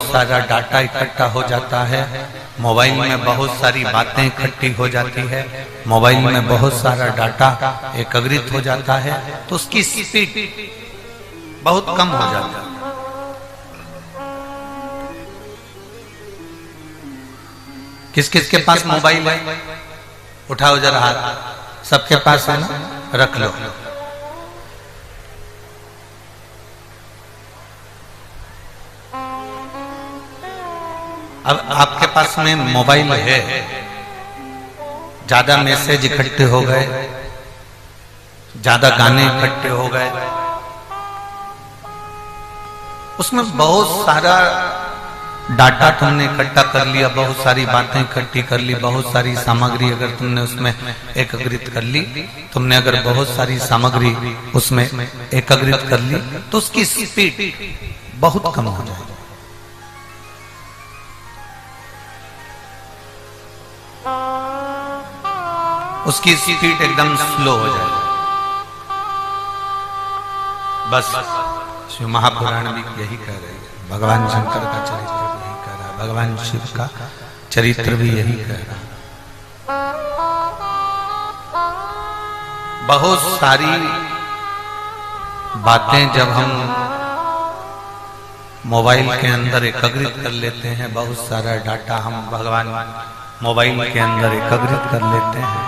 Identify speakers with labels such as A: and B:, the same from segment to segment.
A: सारा डाटा इकट्ठा हो जाता है, मोबाइल में बहुत सारी बातें इकट्ठी हो जाती है, मोबाइल में बहुत सारा डाटा एकत्रित हो जाता है, तो उसकी स्पीड बहुत कम हो जाती है। किस किस के पास मोबाइल है? उठाओ जरा हाथ। सबके पास है ना? रख लो। अब आपके पास में मोबाइल है, ज्यादा मैसेज इकट्ठे हो गए, ज्यादा गाने इकट्ठे हो गए, उसमें बहुत सारा डाटा तुमने इकट्ठा कर लिया, बहुत सारी बातें इकट्ठी कर ली, बहुत सारी सामग्री अगर तुमने उसमें एकत्रित कर ली, तुमने अगर बहुत सारी सामग्री उसमें एकत्रित कर ली, तो उसकी स्पीड बहुत कम हो जाएगी। उसकी स्पीड एकदम स्लो हो जाएगी। बस शिव महापुराण भी यही कह रहे हैं, भगवान शंकर का चरित्र भी यही कह रहा है, भगवान शिव का चरित्र भी यही कह रहा है। बहुत सारी बातें जब हम मोबाइल के अंदर एकत्रित कर लेते हैं, बहुत सारा डाटा हम भगवान मोबाइल के अंदर एकत्रित कर लेते हैं,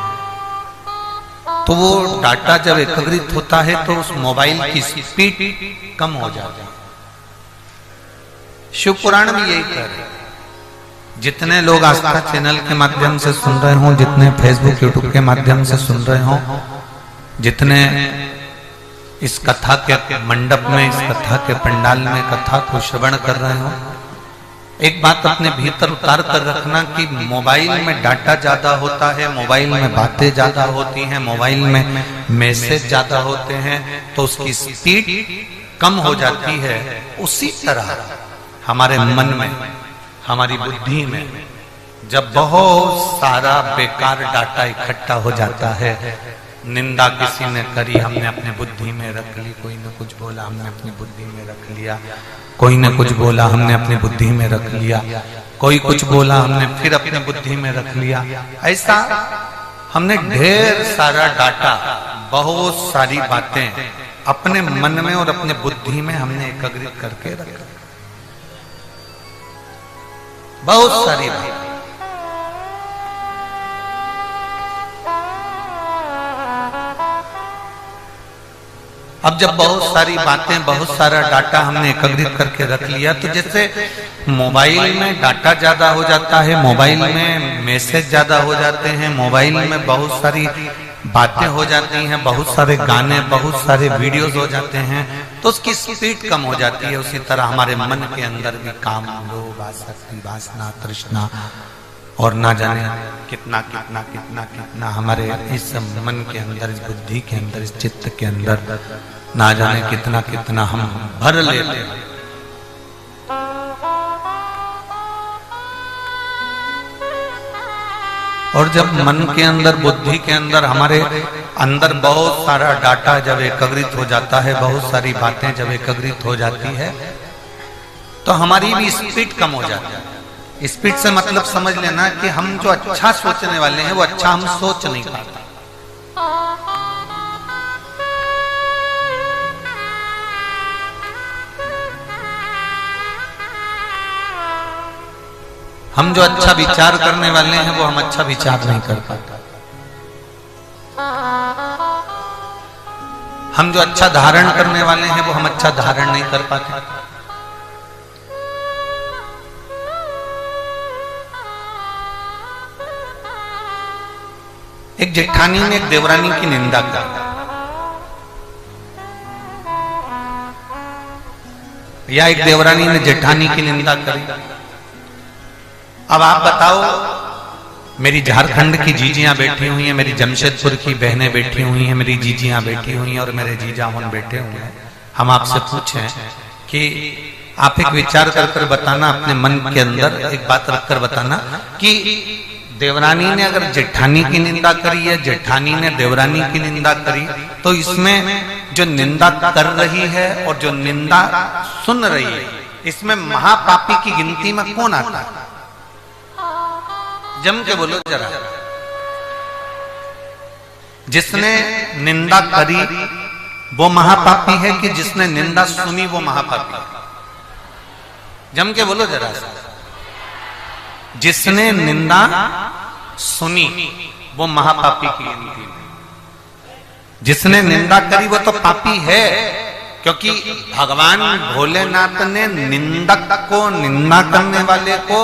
A: तो वो डाटा जब एकत्रित होता है तो उस मोबाइल की स्पीड कम हो जाती है। शिव पुराण भी यही कह रहे हैं। जितने लोग आस्था चैनल के माध्यम से सुन रहे हों, जितने फेसबुक यूट्यूब के माध्यम से सुन रहे हों, जितने इस कथा के मंडप में, इस कथा के पंडाल में कथा को श्रवण कर रहे हों, एक बात अपने भीतर उतार कर रखना कि मोबाइल में डाटा ज्यादा होता है, मोबाइल में बातें ज्यादा होती हैं, मोबाइल में मैसेज ज्यादा होते हैं, तो उसकी स्पीड कम हो जाती है। उसी तरह हमारे मन में, हमारी बुद्धि में जब बहुत सारा बेकार डाटा इकट्ठा हो जाता है, निंदा किसी ने करी, हमने अपने बुद्धि में रख ली, कोई ने कुछ बोला हमने अपनी बुद्धि में रख लिया, कोई ने कुछ बोला हमने अपनी बुद्धि में रख लिया, कोई कुछ बोला हमने फिर अपनी बुद्धि में रख लिया, ऐसा हमने ढेर सारा डाटा, बहुत सारी बातें अपने मन में और अपने बुद्धि में हमने एकत्रित करके रखा, बहुत सारी बातें। अब जब बहुत सारी बातें, बहुत सारा डाटा हमने एकत्रित करके रख लिया, तो जैसे मोबाइल में डाटा ज्यादा हो जाता है, मोबाइल में मैसेज ज्यादा हो जाते हैं, मोबाइल में बहुत सारी बातें हो जाती हैं, बहुत सारे गाने, बहुत सारे वीडियोस हो जाते हैं, तो उसकी स्पीड कम हो जाती है। उसी तरह हमारे मन के अंदर भी काम, लोभ, आसक्ति, वासना, तृष्णा और ना जाने कितना कितना कितना कितना हमारे इस मन के अंदर, इस बुद्धि के अंदर, इस चित्त के अंदर ना जाने कितना कितना हम भर लेते हैं। और जब मन के अंदर, बुद्धि के अंदर, हमारे अंदर बहुत सारा डाटा जब एकत्रित हो जाता है, बहुत सारी बातें जब एकत्रित हो जाती है, तो हमारी भी स्पीड कम हो जाती है। स्पीड से मतलब समझ लेना कि हम जो अच्छा सोचने वाले हैं वो अच्छा हम सोच नहीं पाते। हम जो अच्छा विचार करने वाले हैं वो हम अच्छा विचार नहीं कर पाते। हम जो अच्छा धारण करने वाले हैं वो हम अच्छा धारण नहीं कर पाते। एक जेठानी ने एक देवरानी की निंदा की, या एक देवरानी ने जेठानी की निंदा करी। अब आप बताओ, मेरी झारखंड की जीजियां बैठी हुई हैं, मेरी जमशेदपुर की बहनें बैठी हुई हैं, मेरी जीजियां बैठी हुई हैं और मेरे जीजा उन बैठे हुए हैं। हम आपसे पूछें कि आप एक विचार कर कर बताना, अपने मन के अंदर एक बात रखकर बताना कि देवरानी ने अगर जेठानी की निंदा करी है, जेठानी ने देवरानी की निंदा करी, तो इसमें जो निंदा कर रही है और जो निंदा सुन रही है, इसमें महापापी की गिनती में कौन आता है? जम के बोलो जरा। जिसने निंदा करी वो महापापी है कि जिसने निंदा सुनी वो महापापी है? जम के बोलो जरा। जिसने निंदा सुनी वो महापापी की गिनती में। जिसने निंदा करी वो तो पापी है, क्योंकि भगवान भोलेनाथ ने निंदक को, निंदा करने वाले को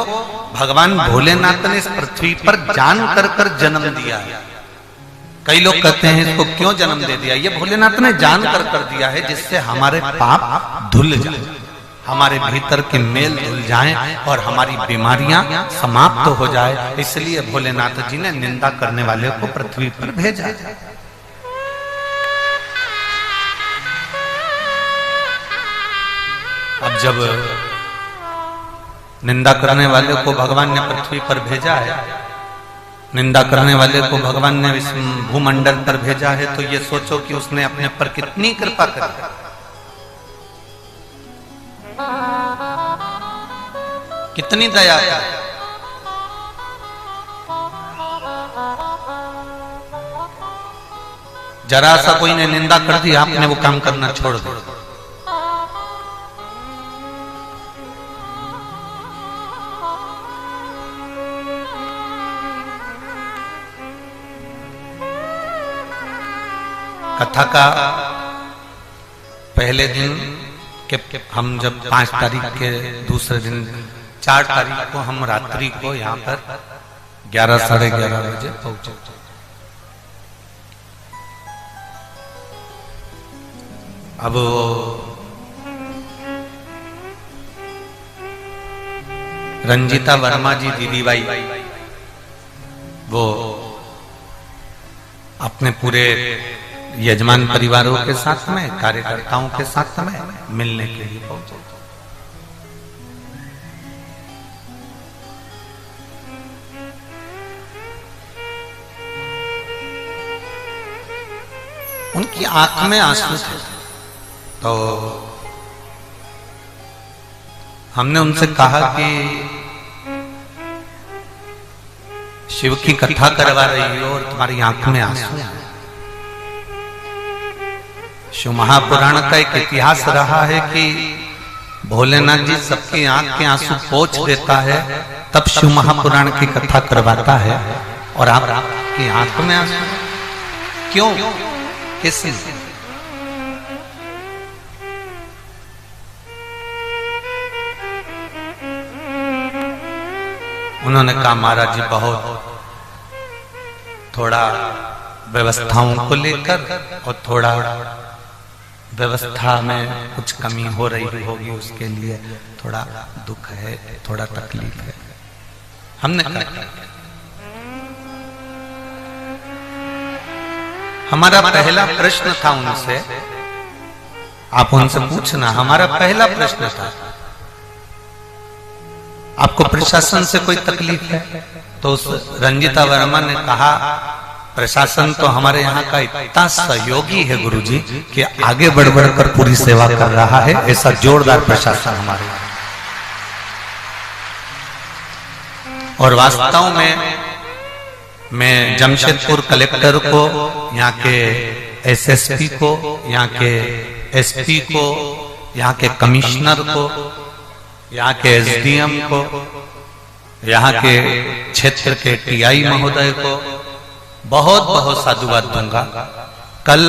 A: भगवान भोलेनाथ ने इस पृथ्वी पर जान कर जन्म दिया है। कई लोग कहते हैं इसको क्यों जन्म दे दिया? ये भोलेनाथ ने जान कर दिया है जिससे हमारे पाप धुल जाए, हमारे भीतर के मेल धुल जाएं और हमारी बीमारियां समाप्त हो जाए। इसलिए भोलेनाथ जी ने निंदा करने वाले को पृथ्वी पर भेजा। अब जब निंदा करने वाले को भगवान ने पृथ्वी पर भेजा है, निंदा करने वाले को भगवान ने इस भूमंडल पर भेजा है, तो ये सोचो कि उसने अपने पर कितनी कृपा करी। कितनी दया है। जरा सा कोई ने निंदा कर दी, आपने वो काम करना छोड़ दिया। कथा का पहले दिन के हम जब 5 तारीख के दूसरे दिन 4 तारीख को हम रात्रि को यहाँ पर 11 साढ़े 11 बजे पहुंचे। अब रंजीता वर्मा जी दीदी भाई वो अपने पूरे यजमान परिवारों के साथ में, कार्यकर्ताओं के साथ में मिलने के लिए पहुंचे। उनकी आंख में आंसू थे, तो हमने उनसे कहा कि शिव की कथा करवा रही हो और तुम्हारी आंख में आंसू है। शिव महापुराण का एक इतिहास रहा है कि भोलेनाथ जी सबकी आंख के आंसू पोंछ देता है, तब शिव महापुराण की कथा करवाता है, और आपकी आंख में आंसू क्यों? किस? उन्होंने कहा महाराज जी बहुत थोड़ा व्यवस्थाओं को लेकर और थोड़ा व्यवस्था में कुछ कमी हो रही होगी, उसके लिए थोड़ा दुख है, थोड़ा तकलीफ है। हमने कहा हमारा पहला प्रश्न था उनसे, आप उनसे पूछना, हमारा पहला प्रश्न था आपको प्रशासन से कोई तकलीफ है? तो उस रंजीता वर्मा ने कहा प्रशासन तो हमारे यहाँ का इतना सहयोगी है गुरुजी कि आगे बढ़ बढ़कर पूरी सेवा कर रहा है, ऐसा जोरदार प्रशासन हमारे यहाँ। और वास्तव में मैं जमशेदपुर कलेक्टर को, यहाँ के एसएसपी को, यहाँ के एसपी को, यहाँ के कमिश्नर को, यहाँ के एसडीएम को, यहाँ के क्षेत्र के टीआई महोदय को बहुत बहुत साधुवाद दूंगा। कल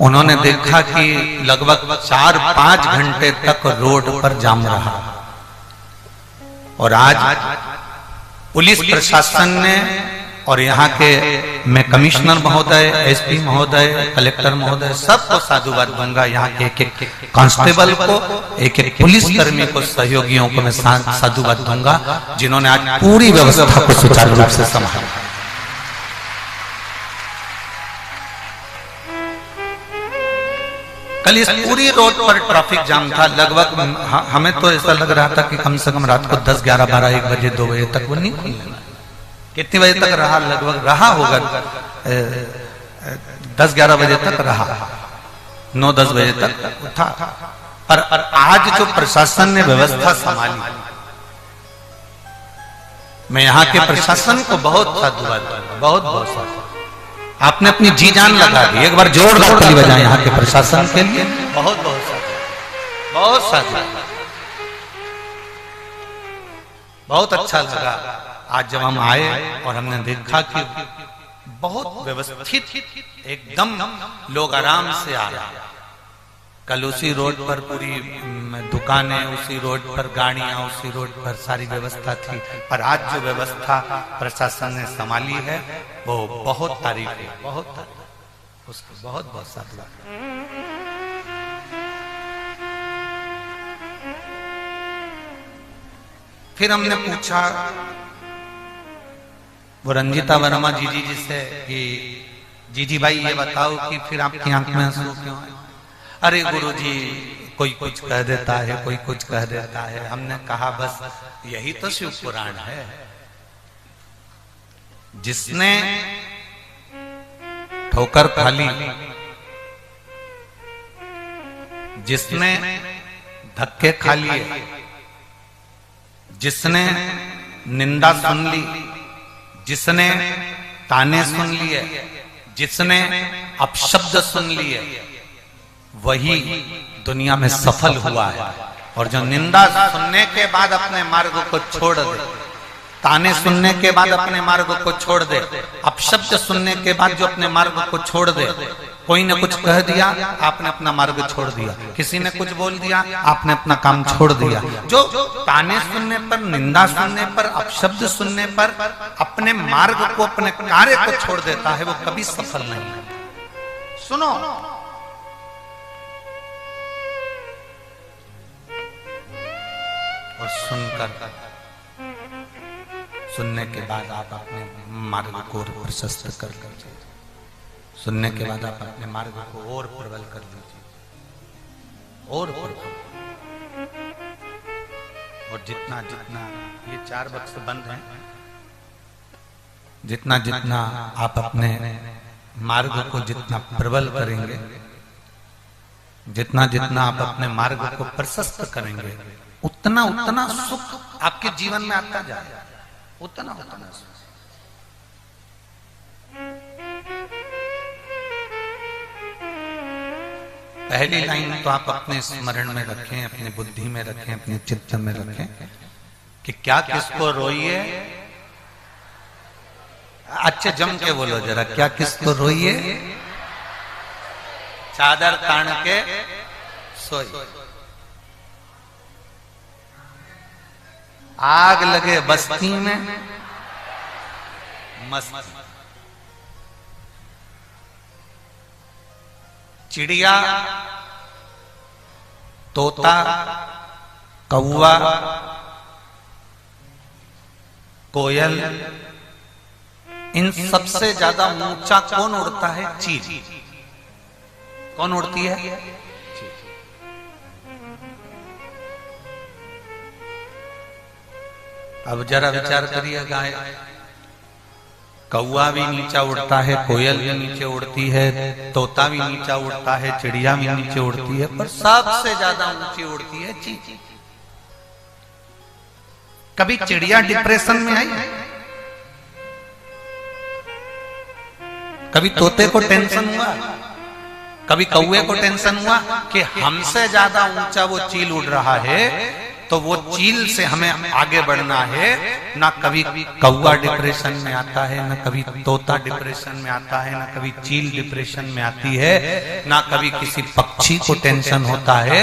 A: उन्होंने देखा कि लगभग 4-5 घंटे तक रोड पर जाम रहा, और आज पुलिस प्रशासन ने और यहाँ के मैं कमिश्नर महोदय, एसपी महोदय, कलेक्टर महोदय सबको साधुवाद दूंगा। यहाँ के एक कांस्टेबल को, एक पुलिस कर्मी को, सहयोगियों को मैं साधुवाद दूंगा जिन्होंने आज पूरी व्यवस्था को सुचारू रूप से संभाला। कल इस पूरी रोड पर ट्रैफिक जाम था, लगभग हमें तो ऐसा लग रहा था कि कम से कम रात को 10, 11, 12, 1 बजे 2 बजे तक वो नहीं खुलेगा। कितने बजे तक रहा? लगभग रहा होगा 10, 11 बजे तक रहा, 9, 10 बजे तक था। पर आज जो प्रशासन ने व्यवस्था संभाली, मैं यहाँ के प्रशासन को बहुत साधुवाद दूंगा, बहुत बहुत साधुवाद। आपने अपनी जी जान लगा दी। एक बार जोरदार ताली बजाएं यहाँ के प्रशासन के लिए। बहुत बहुत साधुवाद, बहुत साधुवाद। बहुत अच्छा लगा आज जब हम आए और हमने देखा कि बहुत व्यवस्थित एकदम लोग आराम से आ रहे हैं। कल उसी रोड पर पूरी दुकानें, उसी रोड पर गाड़ियां, उसी रोड पर सारी व्यवस्था थी। पर आज जो व्यवस्था प्रशासन ने संभाली है वो बहुत तारीफ है, बहुत तारीफ, उसको बहुत बहुत साधुवाद। फिर हमने पूछा वो रंजिता वर्मा जीजी जी से कि जीजी भाई ये बताओ कि फिर आपकी आंख में आंसू क्यों है? अरे गुरुजी कोई कुछ कह देता है, कोई कुछ कह देता है। हमने कहा बस यही तो शिव पुराण है। जिसने ठोकर खा ली, जिसने धक्के खा लिए, जिसने निंदा सुन ली, जिसने ताने सुन लिए, जिसने अपशब्द सुन लिए, वही दुनिया में सफल हुआ है। और जो निंदा सुनने के बाद अपने मार्ग को छोड़ दे, ताने सुनने के बाद अपने मार्ग को छोड़ दे, अपशब्द सुनने के बाद जो अपने मार्ग को छोड़ दे, कोई ने कुछ कह दिया आपने अपना मार्ग छोड़ दिया, किसी ने कुछ बोल दिया आपने अपना काम छोड़ दिया। जो ताने सुनने पर, निंदा सुनने पर, अपशब्द सुनने पर अपने मार्ग को, अपने कार्य को छोड़ देता है वो कभी सफल नहीं है। सुनो, और सुनकर, सुनने के बाद आप अपने मार्ग को प्रशस्त कर लीजिए। सुनने के बाद आप अपने मार्ग को और प्रबल कर लीजिए, और प्रबल। और जितना जितना ये 4 बक्स बंद हैं, जितना जितना आप अपने मार्ग को जितना प्रबल करेंगे, जितना जितना आप अपने मार्ग को प्रशस्त करेंगे, उतना उतना सुख आपके जीवन में आता जाएगा, उतना उतना सुख। पहली लाइन तो आप अपने स्मरण में रखें, अपनी बुद्धि में रखें, अपने चित्त में रखें कि क्या किसको रोइए। अच्छे जम के बोलो जरा, क्या किसको रोइए, चादर तान के सोइए। आग लगे बस्ती में मस्ती, चिड़िया, तोता, कौवा, कोयल, इन सबसे ज्यादा ऊंचा कौन उड़ता है? चील। कौन उड़ती है? अब जरा विचार करिएगा, कौवा भी नीचा उड़ता है, कोयल भी नीचे उड़ती है, तोता भी नीचा उड़ता है, चिड़िया भी नीचे उड़ती है, पर सबसे ज्यादा ऊंची उड़ती है चील। कभी चिड़िया डिप्रेशन में आई? कभी तोते को टेंशन हुआ? कभी कौवे को टेंशन हुआ कि हमसे ज्यादा ऊंचा वो चील उड़ रहा है, तो वो चील से हमें आगे बढ़ना है? ना कभी कौवा डिप्रेशन में आता है, ना कभी तोता डिप्रेशन में आता है, ना कभी चील डिप्रेशन में आती है, ना कभी किसी पक्षी को टेंशन होता है।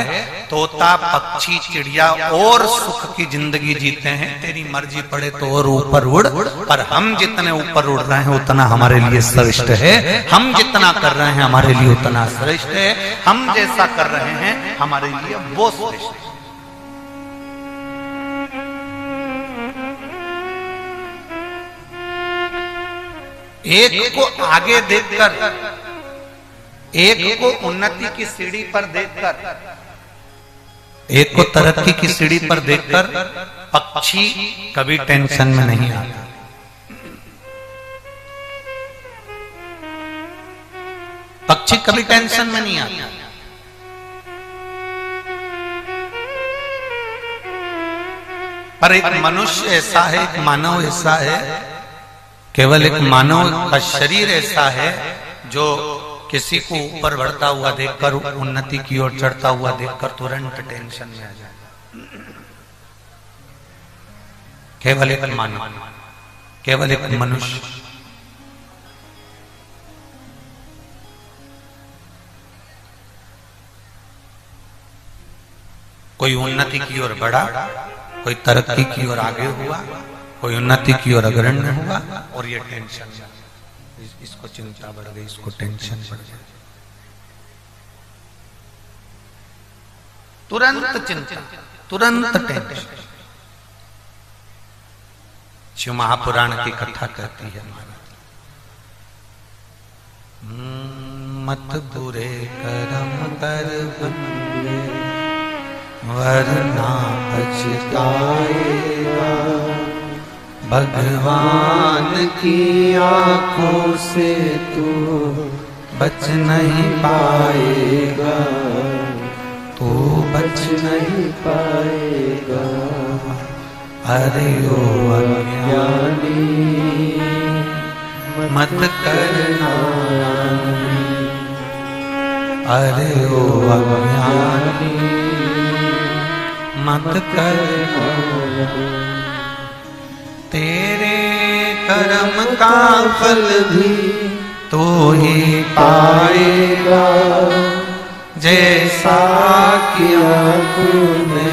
A: तोता, पक्षी, चिड़िया और सुख की जिंदगी जीते हैं, तेरी मर्जी पड़े तो और ऊपर उड़। पर हम जितने ऊपर उड़ रहे हैं उतना हमारे लिए श्रेष्ठ है, हम जितना कर रहे हैं हमारे लिए उतना श्रेष्ठ है, हम जैसा कर रहे हैं हमारे लिए वो श्रेष्ठ है। एक को आगे देखकर, एक को उन्नति की सीढ़ी पर देखकर, एक को तरक्की की सीढ़ी पर देखकर पक्षी कभी टेंशन में नहीं आता। पक्षी कभी टेंशन में नहीं आता। पर एक मनुष्य ऐसा है, एक मानव ऐसा है, केवल एक मानव का शरीर ऐसा है जो किसी को ऊपर बढ़ता हुआ देखकर, उन्नति की ओर चढ़ता हुआ देखकर तुरंत टेंशन में आ जाए। केवल एक मानव, केवल एक मनुष्य। कोई उन्नति की ओर बढ़ा, कोई तरक्की की ओर आगे हुआ, कोई उन्नति की ओर अग्रणी हुआ, और ये टेंशन, इसको चिंता बढ़ गई, इसको टेंशन बढ़ गई, तुरंत चिंता, तुरंत टेंशन। शिव महापुराण की कथा कहती है, मत बुरे कर्म कर बंदे वरना पछताएगा, भगवान की आंखों से तू बच नहीं पाएगा, तू बच नहीं पाएगा। अरे ओ अज्ञानी मत करना, अरे ओ अज्ञानी मत करना, तेरे कर्म का फल भी तो ही पाएगा, जैसा किया तूने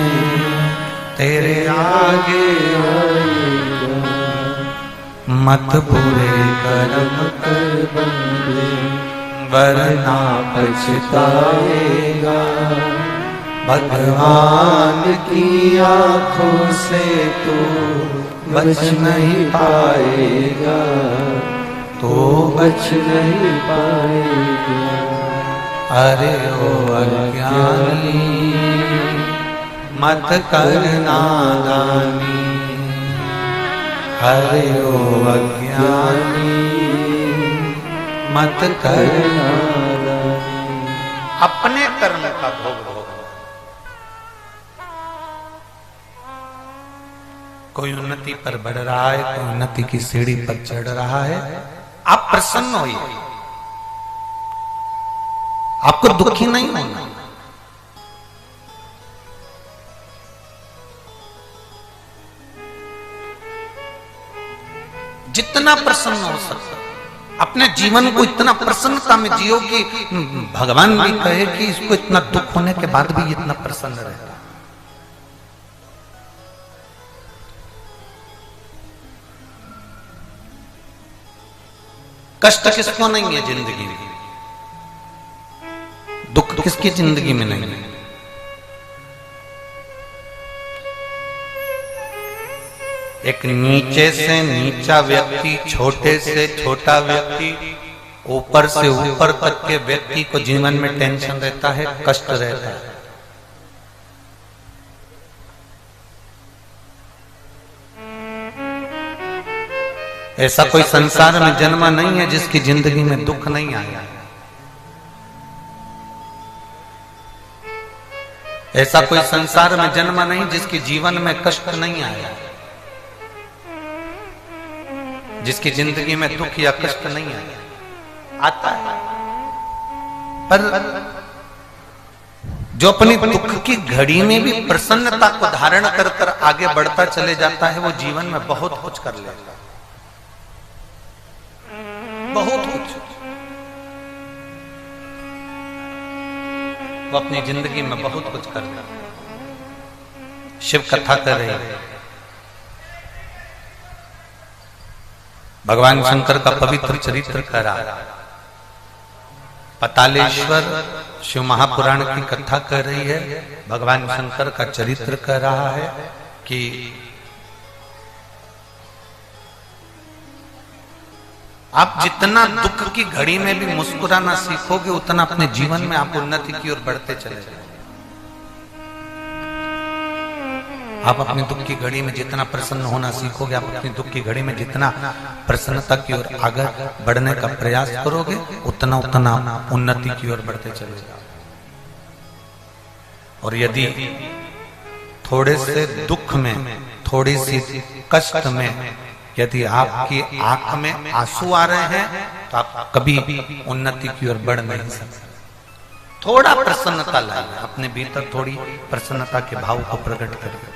A: तेरे आगे आएगा। मत बुरे कर्म कर बंदे वरना पछताएगा, भगवान की आंखों से तो बच नहीं पाएगा, तो बच नहीं पाएगा। अरे ओ अज्ञानी मत कर नादानी, अरे ओ अज्ञानी मत कर नादानी। अपने कर्म का भोग भोग। कोई उन्नति पर बढ़ रहा है, कोई उन्नति की सीढ़ी पर चढ़ रहा है, आप प्रसन्न होइए, आपको दुखी नहीं होना। जितना प्रसन्न हो सकता, अपने जीवन को इतना प्रसन्नता में जियो कि भगवान भी कहे कि इसको इतना दुख होने के बाद भी इतना प्रसन्न रहता। कष्ट किसको नहीं है जिंदगी में, दुख किसकी जिंदगी में नहीं है। एक नीचे से नीचा व्यक्ति, छोटे से छोटा व्यक्ति, ऊपर से ऊपर तक के व्यक्ति को जीवन में टेंशन रहता है, कष्ट रहता है। ऐसा कोई संसार में जन्मा नहीं है जिसकी जिंदगी में दुख नहीं आया। ऐसा कोई संसार में जन्मा नहीं जिसके जीवन में कष्ट नहीं आया, जिसकी जिंदगी में दुख या कष्ट नहीं आया। आता है, पर जो अपनी दुख की घड़ी में भी प्रसन्नता को धारण कर कर आगे बढ़ता चले जाता है, वो जीवन में बहुत कुछ कर लेता है, बहुत कुछ। वो अपनी जिंदगी में बहुत कुछ कर लेता। शिव कथा कर रहे हैं, भगवान शंकर का पवित्र चरित्र करा, पतालेश्वर शिव महापुराण की कथा कर रही है, भगवान शंकर का चरित्र कर रहा है कि आप जितना दुख की घड़ी में भी मुस्कुराना सीखोगे, उतना अपने जीवन में आप उन्नति की ओर बढ़ते चले जाओगे। आप अपने दुख की घड़ी में जितना प्रसन्न होना सीखोगे, आप अपनी दुख की घड़ी में जितना प्रसन्नता की ओर आगे बढ़ने का प्रयास करोगे, उतना उतना उन्नति की ओर बढ़ते चले जाओगे। और यदि थोड़े से दुख में, थोड़ी सी कष्ट में यदि आपकी आंख में आंसू आ रहे हैं तो आप कभी उन्नति की ओर बढ़ नहीं सकते। थोड़ा प्रसन्नता लाइए, अपने भीतर थोड़ी प्रसन्नता के भाव को प्रकट करिए,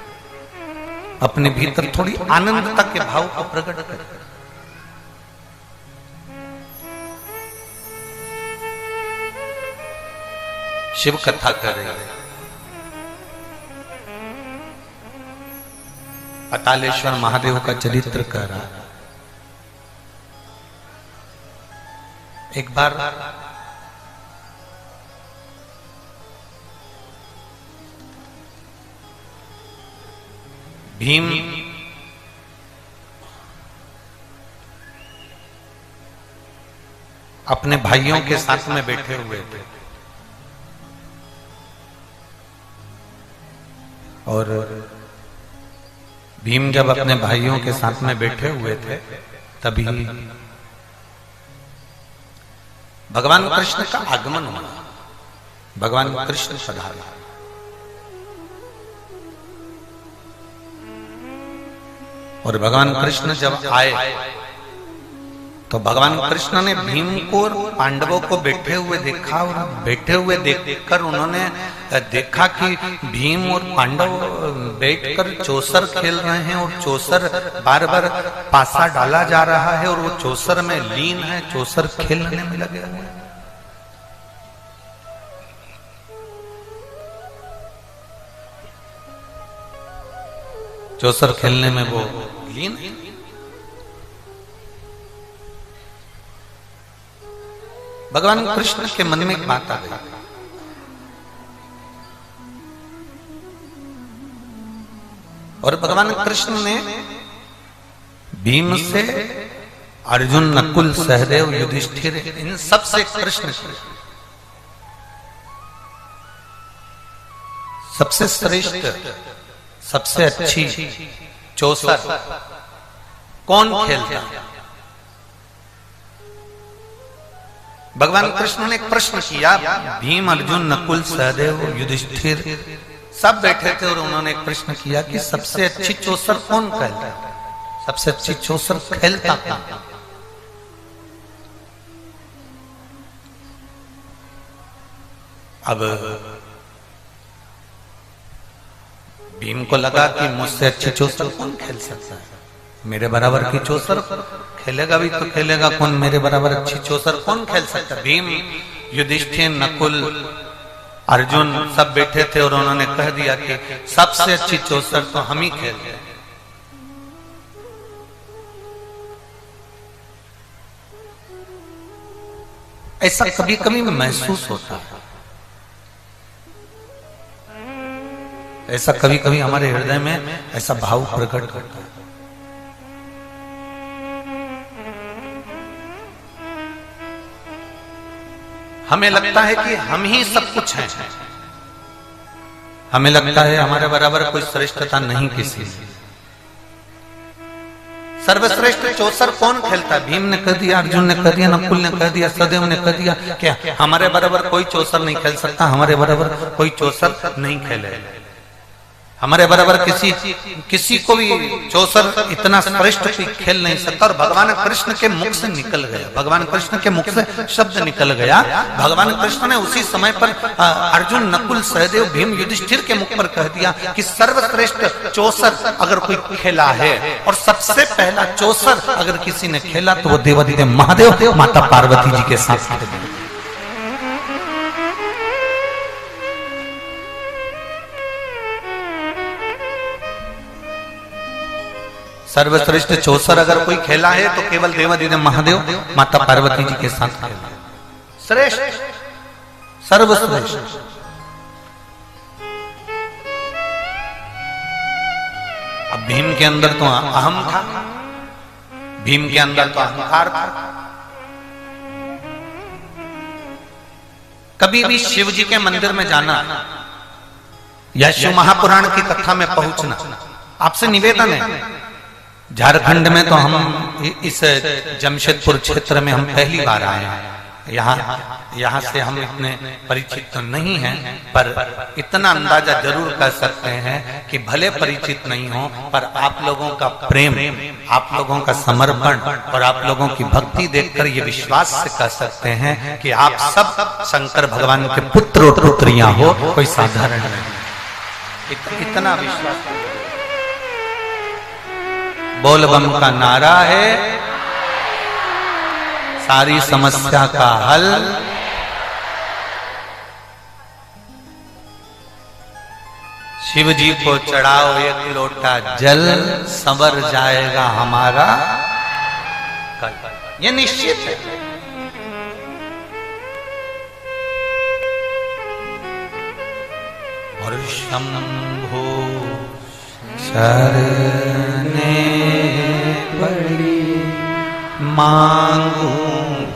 A: अपने भीतर थोड़ी आनंदता के भाव को प्रकट करिए। शिव कथा कर रहे हैं, अतालेश्वर महादेव का चरित्र कह रहा है। एक बार भीम अपने भाइयों के साथ में बैठे हुए थे और भीम जब अपने भाइयों के साथ में बैठे हुए थे तभी भगवान कृष्ण का आगमन हुआ। भगवान कृष्ण पधारे और भगवान कृष्ण जब आए तो भगवान कृष्ण ने भीम को और पांडवों को बैठे हुए देखा और बैठे हुए देखकर उन्होंने देखा कि भीम और पांडव बैठकर चौसर खेल रहे हैं और चौसर बार बार पासा डाला जा रहा है और वो चौसर में लीन है, चौसर खेलने में लगे हुए हैं। चौसर खेलने में वो लीन है। भगवान कृष्ण के मन में एक बात आ गई, और भगवान कृष्ण ने भीम से, अर्जुन, नकुल, सहदेव, युधिष्ठिर, इन सब से कृष्ण से सबसे श्रेष्ठ, सबसे अच्छी चौसर कौन खेलता है? भगवान कृष्ण ने एक प्रश्न किया। भीम, अर्जुन, नकुल, सहदेव, युधिष्ठिर सब बैठे थे और उन्होंने एक प्रश्न किया कि सबसे अच्छी चौसर कौन खेलता है? सबसे अच्छी चौसर खेलता कौन? अब भीम को लगा कि मुझसे अच्छी चौसर कौन खेल सकता है? मेरे बराबर की चौसर खेलेगा भी तो खेलेगा कौन? मेरे बराबर अच्छी चौसर कौन खेल सकता है? भीम, युधिष्ठिर, नकुल, अर्जुन सब बैठे थे और उन्होंने कह दिया कि सबसे अच्छी चौसर तो हम ही खेल रहे हैं। ऐसा कभी कभी महसूस होता है, ऐसा कभी कभी हमारे हृदय में ऐसा भाव प्रकट होता है। हमें लगता है कि हम ही सब कुछ हैं, हमें लगता है हमारे बराबर कोई श्रेष्ठता नहीं किसी में। सर्वश्रेष्ठ चौसर कौन खेलता है? भीम ने कह दिया, अर्जुन ने कह दिया, नकुल ने कह दिया, सहदेव ने कह दिया क्या हमारे बराबर कोई चौसर नहीं खेल सकता, हमारे बराबर कोई चौसर नहीं खेले, हमारे बराबर किसी को भी चौसर इतना श्रेष्ठ खेल नहीं सकता। और भगवान कृष्ण के मुख से निकल गया, भगवान कृष्ण के मुख से शब्द निकल गया। भगवान कृष्ण ने उसी समय पर अर्जुन, नकुल, सहदेव, भीम, युधिष्ठिर के मुख पर कह दिया कि सर्वश्रेष्ठ चौसर अगर कोई खेला है और सबसे पहला चौसर अगर किसी ने खेला तो वो देवाधिदेव महादेव माता पार्वती जी के साथ खेले। सर्वश्रेष्ठ चौसर अगर कोई खेला है तो केवल देवाधिदेव महादेव माता पार्वती जी के साथ खेला। श्रेष्ठ, सर्वश्रेष्ठ। अब भीम के अंदर तो अहम था, भीम के अंदर तो अहंकार था। कभी भी शिव जी के मंदिर में जाना या शिव महापुराण की कथा में पहुंचना, आपसे निवेदन है। झारखंड में तो हम इस जमशेदपुर क्षेत्र में हम पहली बार आए हैं, यहाँ से हम इतने परिचित तो नहीं हैं, पर इतना अंदाजा जरूर कर सकते हैं कि भले परिचित नहीं हो, पर आप लोगों का प्रेम, आप लोगों का समर्पण और आप लोगों की भक्ति देखकर ये विश्वास से कह सकते हैं कि आप सब शंकर भगवान के पुत्र और पुत्रियां हो, कोई साधारण नहीं। इतना विश्वास। बोल बम का नारा है सारी समस्या का हल। शिव जी को चढ़ाओ एक लोटा जल, संवर जाएगा हमारा कल। ये निश्चित है। और शंभो शरणे पड़ी मांगू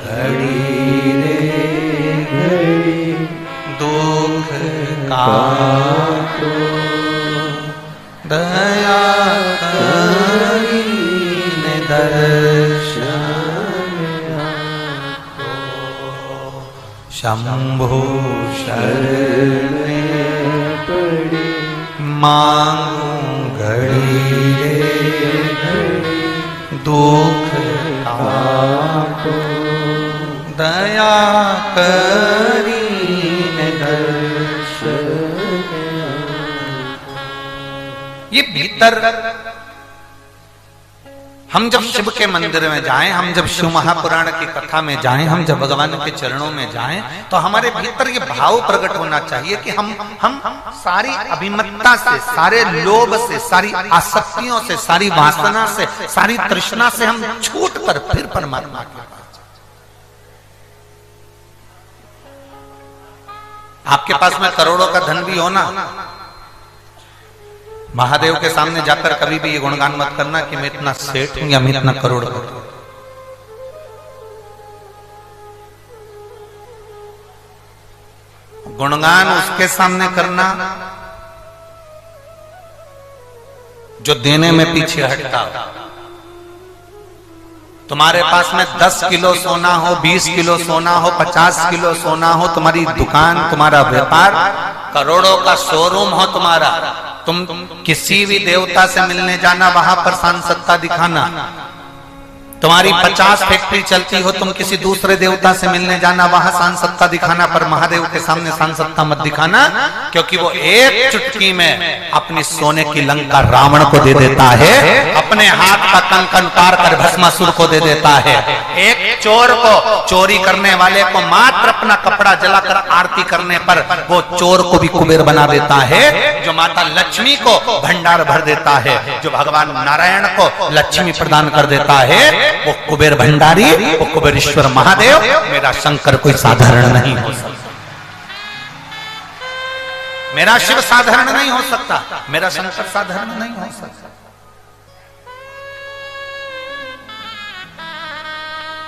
A: घड़ी रे घड़ी, दुख का तो दया करीने दर्शन आपको। शंभो शरणे पड़ी मांगू घड़ी रे घड़ी, दुख काटो दया करीने दर्शन। ये भीतर हम जब शिव के मंदिर में जाएं, हम जब शिव महापुराण की कथा में जाएं, हम जब भगवान के चरणों में जाएं, तो हमारे भीतर ये भाव प्रकट होना चाहिए कि हम सारी अभिमत्ता से, सारे लोभ से, सारी आसक्तियों से, सारी वासना से, सारी तृष्णा से हम छूट कर फिर परमात्मा के पास। आपके पास में करोड़ों का धन भी हो ना, महादेव के सामने जाकर कभी भी ये गुणगान मत करना कि मैं इतना सेठ हूं या मैं इतना करोड़पति हूं। गुणगान उसके सामने करना जो देने में पीछे हटता। तुम्हारे पास में 10 किलो सोना हो, 20 किलो सोना हो, 50 किलो सोना हो, तुम्हारी दुकान, तुम्हारा व्यापार, करोड़ों का शोरूम हो तुम्हारा, तुम किसी भी देवता से मिलने जाना, वहां पर सांसदता दिखाना। तुम्हारी 50 फैक्ट्री चलती हो, तुम किसी दूसरे देवता से मिलने जाना, वहां सांसदता दिखाना, पर महादेव के सामने सांसदता मत दिखाना, क्योंकि वो एक चुटकी में अपनी सोने की लंका रावण को दे देता है, अपने हाथ का कंकन उतार कर भस्मासुर को दे देता है। एक चोर को, चोरी करने वाले को मात्र अपना कपड़ा जलाकर आरती करने पर वो चोर को भी कुबेर बना देता है। जो माता लक्ष्मी को भंडार भर देता है, जो भगवान नारायण को लक्ष्मी प्रदान कर देता है, वो कुबेर भंडारी, वो कुबेरेश्वर महादेव, मेरा शंकर कोई साधारण नहीं हो सकता। मेरा शिव साधारण नहीं हो सकता, मेरा शंकर साधारण नहीं हो सकता।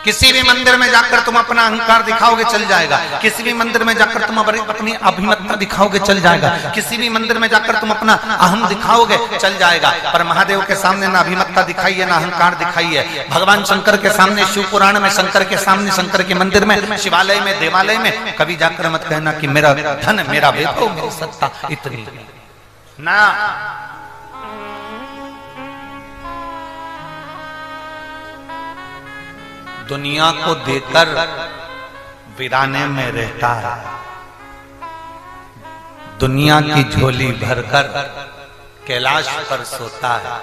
A: किसी भी मंदिर में जाकर तुम अपना अहंकार दिखाओगे चल जाएगा, किसी भी मंदिर में जाकर तुम अपनी अभिमत्ता दिखाओगे चल जाएगा, किसी भी मंदिर में जाकर तुम अपना अहम दिखाओगे चल जाएगा, पर महादेव के सामने ना अभिमत्ता दिखाई है, ना अहंकार दिखाई है। भगवान शंकर के सामने, शिव पुराण में शंकर के सामने, शंकर के मंदिर में, शिवालय में, देवालय में कभी जाकर मत कहना कि मेरा धन, मेरा वैभव, मेरी सत्ता इतनी ना। दुनिया को देकर वीराने में रहता है, दुनिया की झोली भरकर कैलाश पर सोता है,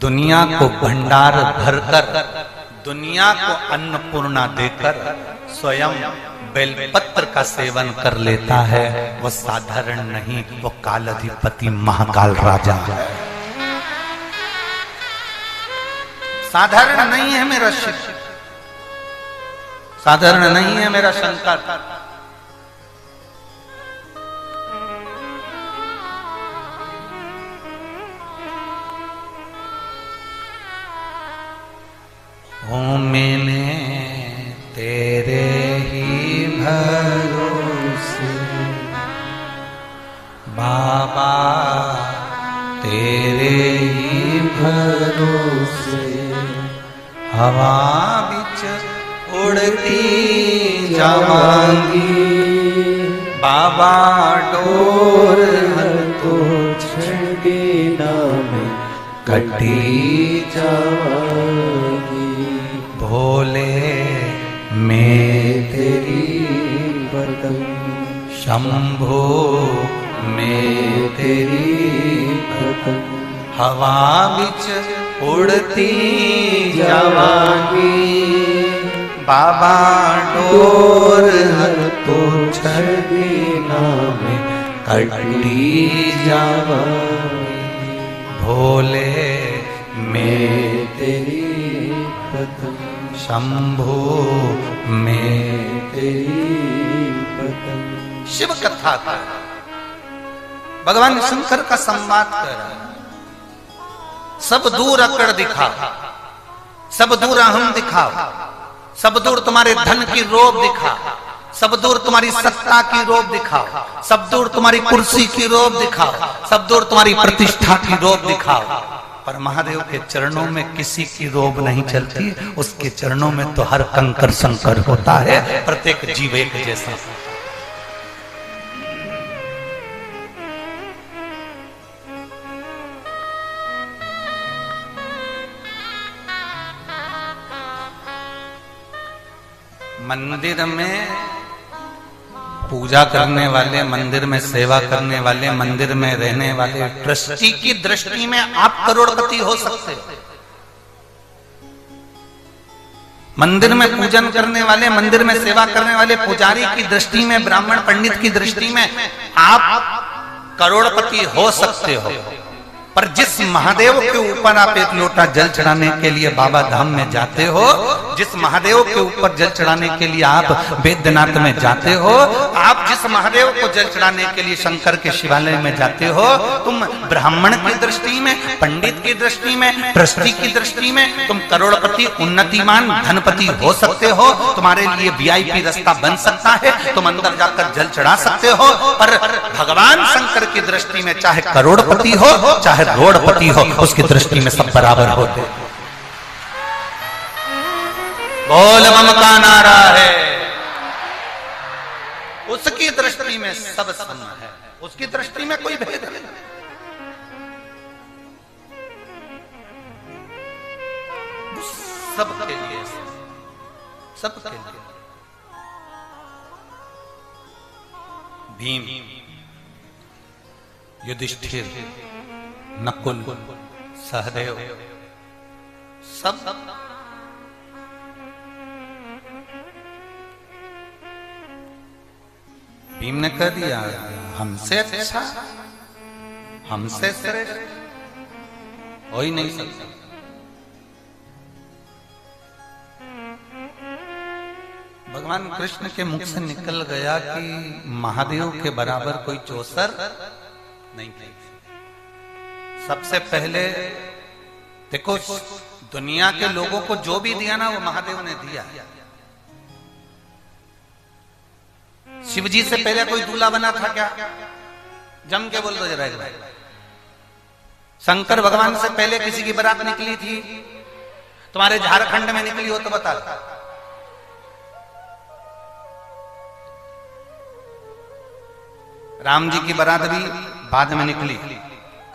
A: दुनिया को भंडार भरकर, दुनिया को अन्नपूर्णा देकर स्वयं बेलपत्र का सेवन कर लेता है। वो साधारण नहीं, वो कालाधिपति महाकाल राजा है। साधारण नहीं है मेरा शिव, साधारण नहीं है मेरा शंकर। हूँ मैंने तेरे ही भरोसे बाबा, तेरे ही भरोसे हवा बिच उड़ती जावांगी, बाबा डोर हर तो
B: छड़ी नाम
A: कटी
B: जावांगी।
A: भोले मैं
B: तेरी बदन
A: शंभो मैं तेरी
B: बदन
A: हवा बिच उड़ती
B: जावांगी।
A: बाबा डोर हर
B: तो छड़ी नाम
A: कटी
B: जावांगी।
A: भोले मैं
B: तेरी बदन
A: शंभो मैं
B: तेरी बदन।
A: शिव कथा का भगवान शंकर का संवाद कर रहा है। सब दूर अकड़ दिखाओ, सब दूर अहम दिखाओ, सब दूर तुम्हारे धन की रोब दिखाओ, सब दूर तुम्हारी सत्ता की रोब दिखाओ, सब दूर तुम्हारी कुर्सी की रोब दिखाओ, सब दूर तुम्हारी प्रतिष्ठा की रोब दिखाओ, पर महादेव के चरणों में किसी की रोब नहीं चलती। उसके चरणों में तो हर कंकर संकर होता है, प्रत्येक जीव एक जैसा। मंदिर में पूजा करने वाले, मंदिर में सेवा करने वाले, मंदिर में रहने वाले ट्रस्टी की दृष्टि में आप करोड़पति हो सकते हो। मंदिर में पूजन करने वाले, मंदिर में सेवा करने वाले पुजारी की दृष्टि में, ब्राह्मण पंडित की दृष्टि में आप करोड़पति हो सकते हो। पर जिस महादेव के ऊपर आप एक लोटा जल चढ़ाने के लिए बाबा धाम में जाते हो, जिस महादेव के ऊपर जल चढ़ाने के लिए आप बैद्यनाथ में जाते हो, आप जिस महादेव को जल चढ़ाने के लिए शंकर के शिवालय में जाते हो, तुम ब्राह्मण की दृष्टि में, पंडित की दृष्टि में, ट्रस्टी की दृष्टि में तुम करोड़पति, उन्नतिमान, धनपति हो सकते हो। तुम्हारे लिए वीआईपी रास्ता बन सकता है, तुम अंदर जाकर जल चढ़ा सकते हो। पर भगवान शंकर की दृष्टि में चाहे करोड़पति हो, चाहे रोड़पति हो, उसकी दृष्टि में सब बराबर होते। बोल बम का नारा है, उसकी दृष्टि में सब सम है, उसकी दृष्टि में कोई भेद नहीं। सबके लिए, सबके लिए। भीम, युधिष्ठिर, नकुल, सहदेव, सब भीम ने कह दिया हमसे अच्छा, हमसे श्रेष्ठ हो ही नहीं सकता। भगवान कृष्ण के मुख से निकल गया कि महादेव के बराबर कोई चौसर नहीं थे। सबसे पहले देखो, दुनिया के लोगों को जो भी दिया ना वो महादेव ने दिया। शिव जी से पहले कोई दूल्हा बना था क्या? जम के बोल दो जरा एक बार। शंकर भगवान से पहले किसी की बारात निकली थी? तुम्हारे झारखंड में निकली हो तो बता। राम जी की बारात भी बाद में निकली,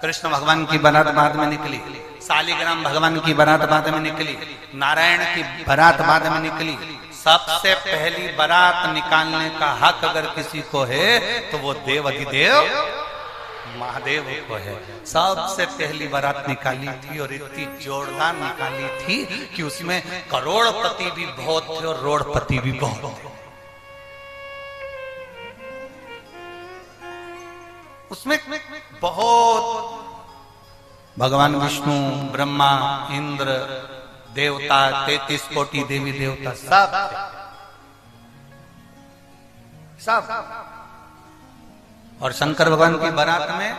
A: कृष्ण भगवान की बारात बाद में निकली, शालिग्राम भगवान की बारात बाद में निकली, नारायण की बारात बाद में निकली। सबसे पहली बारात निकालने का हक अगर किसी को है तो वो देव अधिदेव महादेव को है। सबसे पहली बारात निकाली थी और इतनी जोरदार निकाली थी कि उसमें करोड़पति भी बहुत थे और रोड़पति भी बहुत थे। उसमें बहुत भगवान विष्णु, ब्रह्मा, इंद्र, देवता, 33 कोटि देवी देवता सब। और शंकर भगवान की बारात में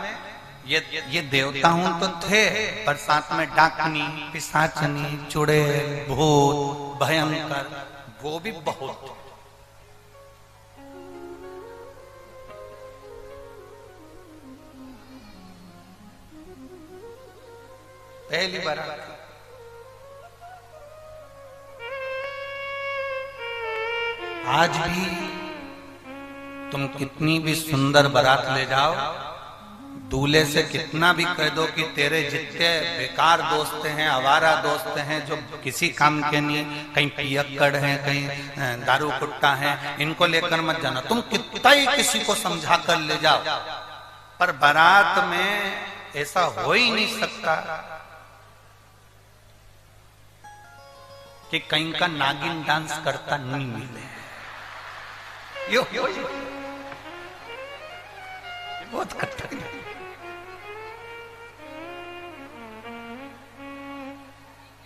A: ये देवता हूं तो थे, पर साथ में डाकनी, पिशाचनी, चुड़ैल, भूत, भयंकर, वो भी बहुत थे। पहली बारात आज भी तुम कितनी भी सुंदर बारात ले जाओ, दूल्हे से कितना भी कह दो कि तेरे जितने बेकार दोस्त हैं, आवारा दोस्त हैं, जो किसी काम के नहीं, कहीं पियक्कड़ हैं, कहीं दारू कुट्टा हैं, इनको लेकर मत जाना। तुम कितना ही किसी को समझा कर ले जाओ, पर बारात में ऐसा हो ही नहीं सकता कि कहीं का नागिन डांस करता नहीं मिले। यो बहुत कठिन,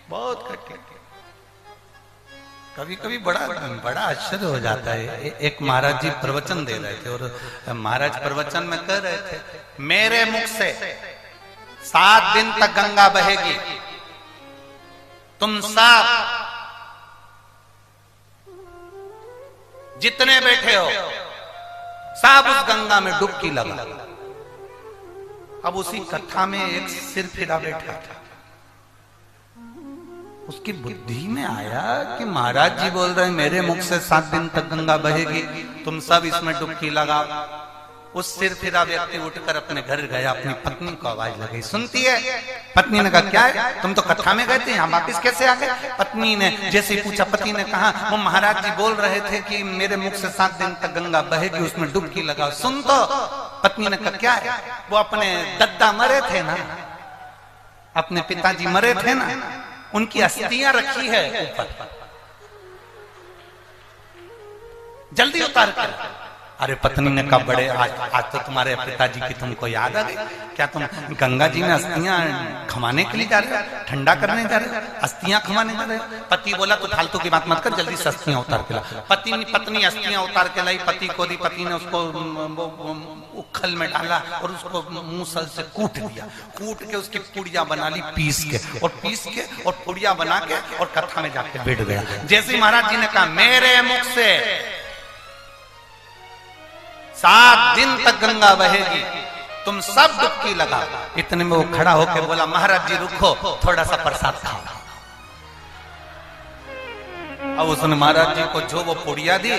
A: बहुत कठिन। कभी कभी बड़ा आश्चर्य हो जाता है। एक महाराज जी प्रवचन दे रहे थे और महाराज प्रवचन में कह रहे थे, मेरे मुख से 7 दिन तक गंगा बहेगी, तुम सब जितने बैठे हो सब उस गंगा में डुबकी लगा। अब उसी कथा में एक सिर फिरा बैठा था, उसकी बुद्धि में आया कि महाराज जी बोल रहे हैं मेरे मुख से 7 दिन तक गंगा बहेगी, तुम सब इसमें डुबकी लगाओ। उस सिर फिरा व्यक्ति उठकर अपने घर गया, अपनी पत्नी को आवाज लगाई, सुनती है? पत्नी ने कहा क्या है, तुम तो कथा में गए थे, यहाँ वापिस कैसे आ गए? पत्नी ने जैसे ही पूछा, पति ने कहा वो महाराज जी बोल रहे थे कि मेरे मुख से 7 दिन तक गंगा बहेगी, उसमें डुबकी लगाओ, सुन तो। पत्नी ने कहा क्या है? वो अपने दद्दा मरे थे ना, अपने पिताजी मरे थे ना, उनकी अस्थियां रखी है ऊपर, जल्दी उतार कर। अरे पत्नी ने कहा बड़े आज तो तुम्हारे पिताजी की तुमको याद आ गई क्या? तुम गंगा जी में अस्थियां खमाने के लिए जा रहे हो, ठंडा करने जा रहे हो, अस्थियां खमाने जा रहे हो? पति बोला तो फालतू की बात मत कर, जल्दी से अस्थियां उतार के ला। पत्नी अस्थियां उतार के लाई, पति को दी, पति ने उसको उखल में डाला और उसको मूसल से कूट दिया, कूट के उसकी पुड़िया बना ली पीस के और पुड़िया बना के और कथा में जाके बैठ गया। जैसे महाराज जी ने कहा मेरे मुख से 7 दिन तक गंगा बहेगी, तुम सब डुबकी लगाओ। इतने में वो खड़ा होकर बोला महाराज जी रुको, थोड़ा सा प्रसाद खाओ। अब उसने महाराज जी को जो वो पुड़िया दी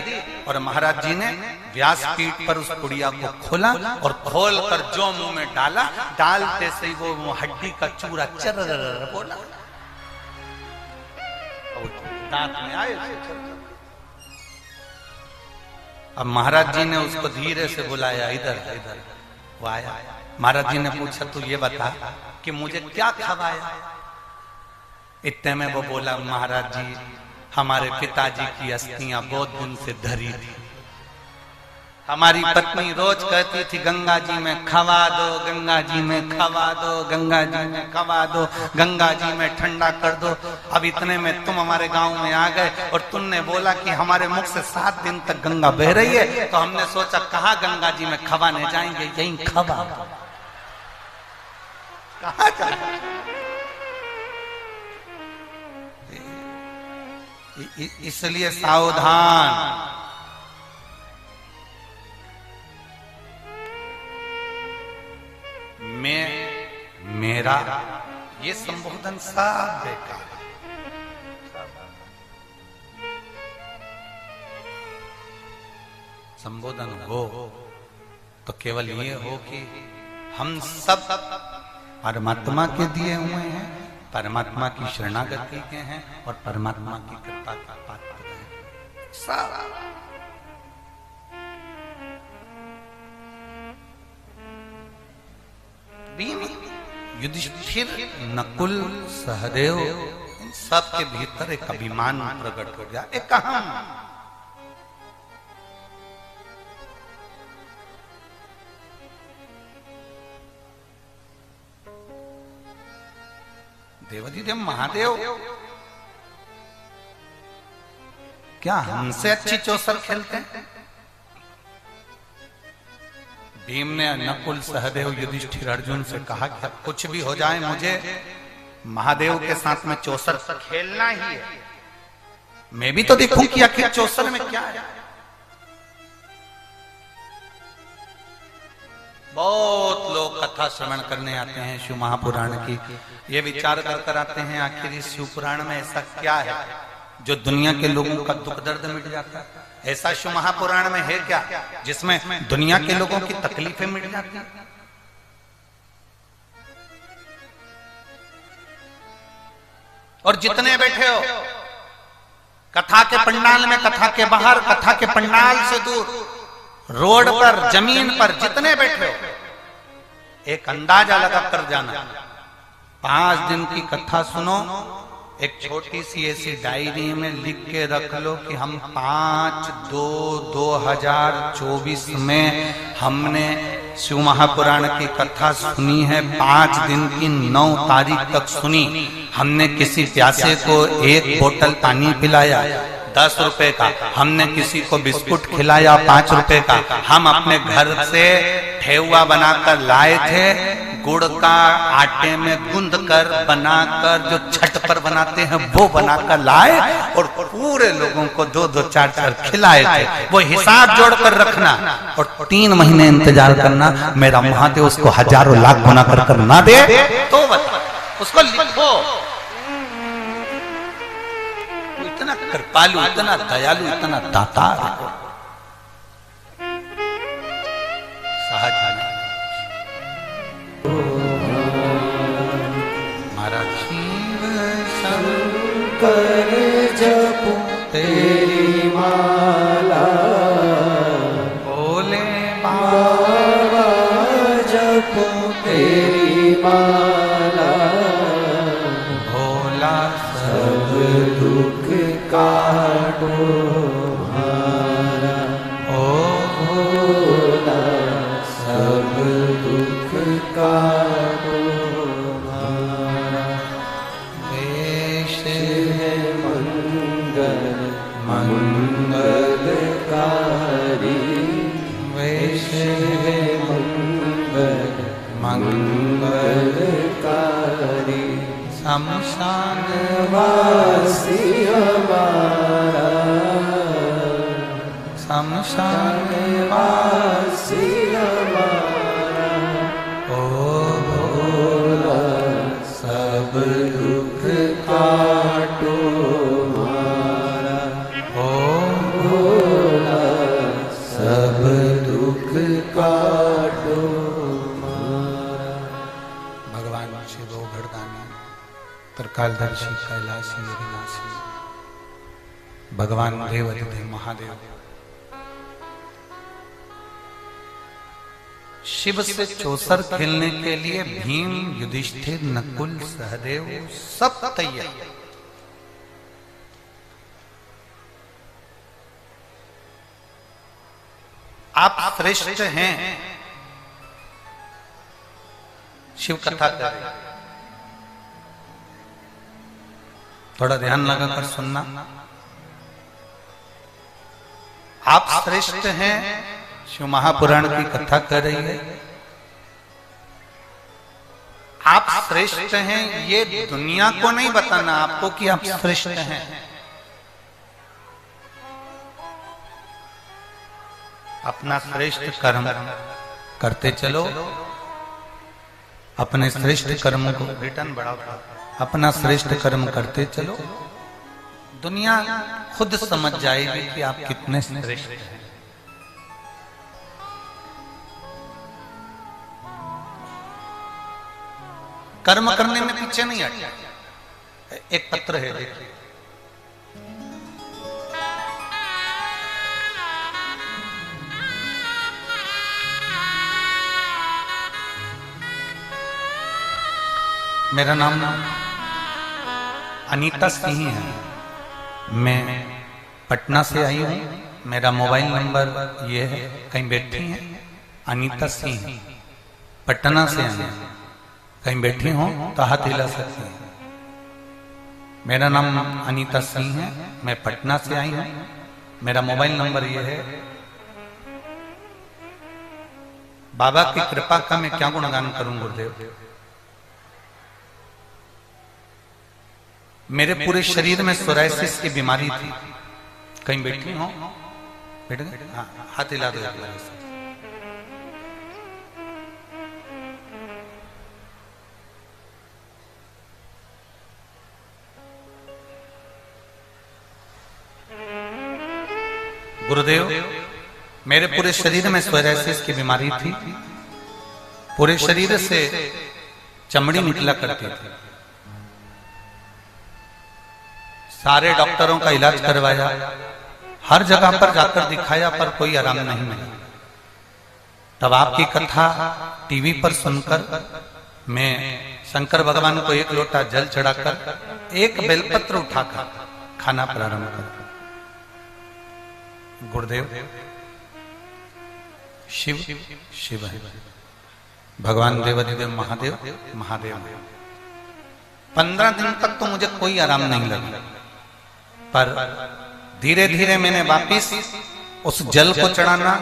A: और महाराज जी ने व्यासपीठ पर उस पुड़िया को खोला और खोल कर जो मुंह में डाला, डालते से वो हड्डी का चूरा चर बोला, दांत में आए। अब महाराज जी ने उसको धीरे से बुलाया, इधर इधर। वो आया, महाराज जी ने पूछा तू ये बता कि मुझे क्या खवाया? इतने में वो बोला महाराज जी हमारे पिताजी की अस्थियां बहुत दिन से धरी थी, हमारी पत्नी रोज कहती थी गंगा जी में खवा दो, गंगा जी में खवा दो, गंगा जी में खवा दो, गंगा जी में ठंडा कर दो। अब इतने में तुम हमारे गांव में आ गए और तुमने बोला कि हमारे मुख से 7 दिन तक गंगा बह रही है, तो हमने सोचा कहाँ गंगा जी में खवाने जाएंगे, यहीं खवा दो। कहाँ जाएंगे? इसलिए सावधान। मेरा ये संबोधन सब बेकार, संबोधन हो तो केवल ये हो कि हम सब परमात्मा के दिए हुए हैं, परमात्मा की शरणागति के हैं और परमात्मा की कृपा का पात्र हैं सब। युधिष्ठिर, नकुल, सहदेव, इन सब के भीतर एक अभिमान प्रकट हो गया, एक अहम। देवाधिदेव महादेव क्या हमसे अच्छी चौसर खेलते हैं? भीम ने नकुल, सहदेव, युधिष्ठिर, अर्जुन से कहा कि कुछ भी हो जाए मुझे महादेव के साथ में चौसर खेलना ही है, मैं भी तो देखूं कि आखिर चौसर में क्या है। बहुत लोग कथा श्रवण करने आते हैं शिव महापुराण की, ये विचार कर आते हैं आखिर इस शिव पुराण में ऐसा क्या है जो दुनिया के लोगों का दुख दर्द मिट जाता है। ऐसा शिव महापुराण में है क्या जिसमें दुनिया के लोगों की तकलीफें मिट जाती हैं? और जितने बैठे हो कथा के पंडाल में, कथा के बाहर, कथा के पंडाल से दूर, रोड पर, जमीन पर जितने बैठे हो, एक अंदाजा लगा कर जाना, 5 दिन की कथा सुनो। एक छोटी सी ऐसी डायरी में लिख के रख लो कि हम 5/2/2024 में हमने शिव महापुराण की कथा सुनी है। 5 दिन की 9 तारीख तक सुनी। हमने किसी प्यासे को 1 बोतल पानी पिलाया 10 रुपए का, हमने किसी को बिस्कुट खिलाया 5 रुपए का। हम अपने घर से ठेहुआ बनाकर लाए थे, गुड़ का आटे में गूंद कर बनाकर जो छठ पर बनाते हैं वो बनाकर लाए और पूरे लोगों को 2-2 4-4 खिलाए थे। वो हिसाब जोड़कर रखना और 3 महीने इंतजार करना। मेरा महादेव उसको हजारों लाख गुना कर ना दे तो बता, उसको लिखो। इतना कृपालु, इतना दयालु, इतना दातार सहज
B: कर जपू तेरी माला,
A: बोले
B: बाबा जपू तेरी माला,
A: भोला
B: सब दुख काटो हमारा।
A: ओ
B: भोला सब दुख काटो हमारा।
A: वेश
B: मंगलकारी, वेश मंगलकारी,
A: शमशान
B: वासी हमारा,
A: शमशान
B: वासी हमारा। ओ भोला सब दुख काटो हमारा। ओ भोला सब दुख काटो हमारा।
A: भगवान शिव भरदानी, त्रिकालदर्शी, कैलाशी, अविनाशी, भगवान देवाधिदेव महादेव शिव से चौसर खेलने के लिए भीम, युधिष्ठिर, नकुल, सहदेव सब तैयार। आप श्रेष्ठ हैं, शिव कथा करें। थोड़ा ध्यान लगाकर सुनना। आप श्रेष्ठ हैं, शिव महापुराण की कथा कर रही है। आप श्रेष्ठ हैं, ये दुनिया को नहीं बताना आपको कि आप श्रेष्ठ हैं। अपना श्रेष्ठ कर्म करते चलो, अपने श्रेष्ठ कर्म को रिटर्न बढ़ाओ। अपना श्रेष्ठ कर्म करते चलो, दुनिया खुद समझ जाएगी कि आप कितने श्रेष्ठ हैं। कर्म करने में पीछे नहीं हटना। एक पत्र है, देखिए। मेरा नाम अनीता सिंह है। मैं पटना से आई हूँ। मेरा मोबाइल नंबर ये है, कहीं बैठी हैं अनीता सिंह, पटना से आई हैं। कहीं बैठी हो तो हाथ हिला सकती हैं। मेरा नाम अनीता सिंह है, मैं पटना से आई हूँ। मेरा मोबाइल नंबर ये है। बाबा की कृपा का मैं क्या गुणगान करूं गुरुदेव। मेरे पूरे शरीर में सोराइसिस की बीमारी थी। कहीं बैठी हो, बैठ गए, हाँ, हाथ हिला दो। गुरुदेव, मेरे पूरे शरीर में सोरायसिस की बीमारी थी। पूरे शरीर से चमड़ी निकला करती थी। सारे डॉक्टरों का इलाज करवाया, हर जगह पर जाकर दिखाया, पर कोई आराम नहीं मिला। तब आपकी कथा टीवी पर सुनकर मैं शंकर भगवान को एक लोटा जल चढ़ाकर एक बेलपत्र उठाकर खाना प्रारंभ कर। गुरुदेव, शिव शिव है, भगवान देवाधिदेव महादेव महादेव। 15 दिन तक तो मुझे कोई आराम नहीं लगा, पर धीरे धीरे मैंने वापिस उस जल को चढ़ाना,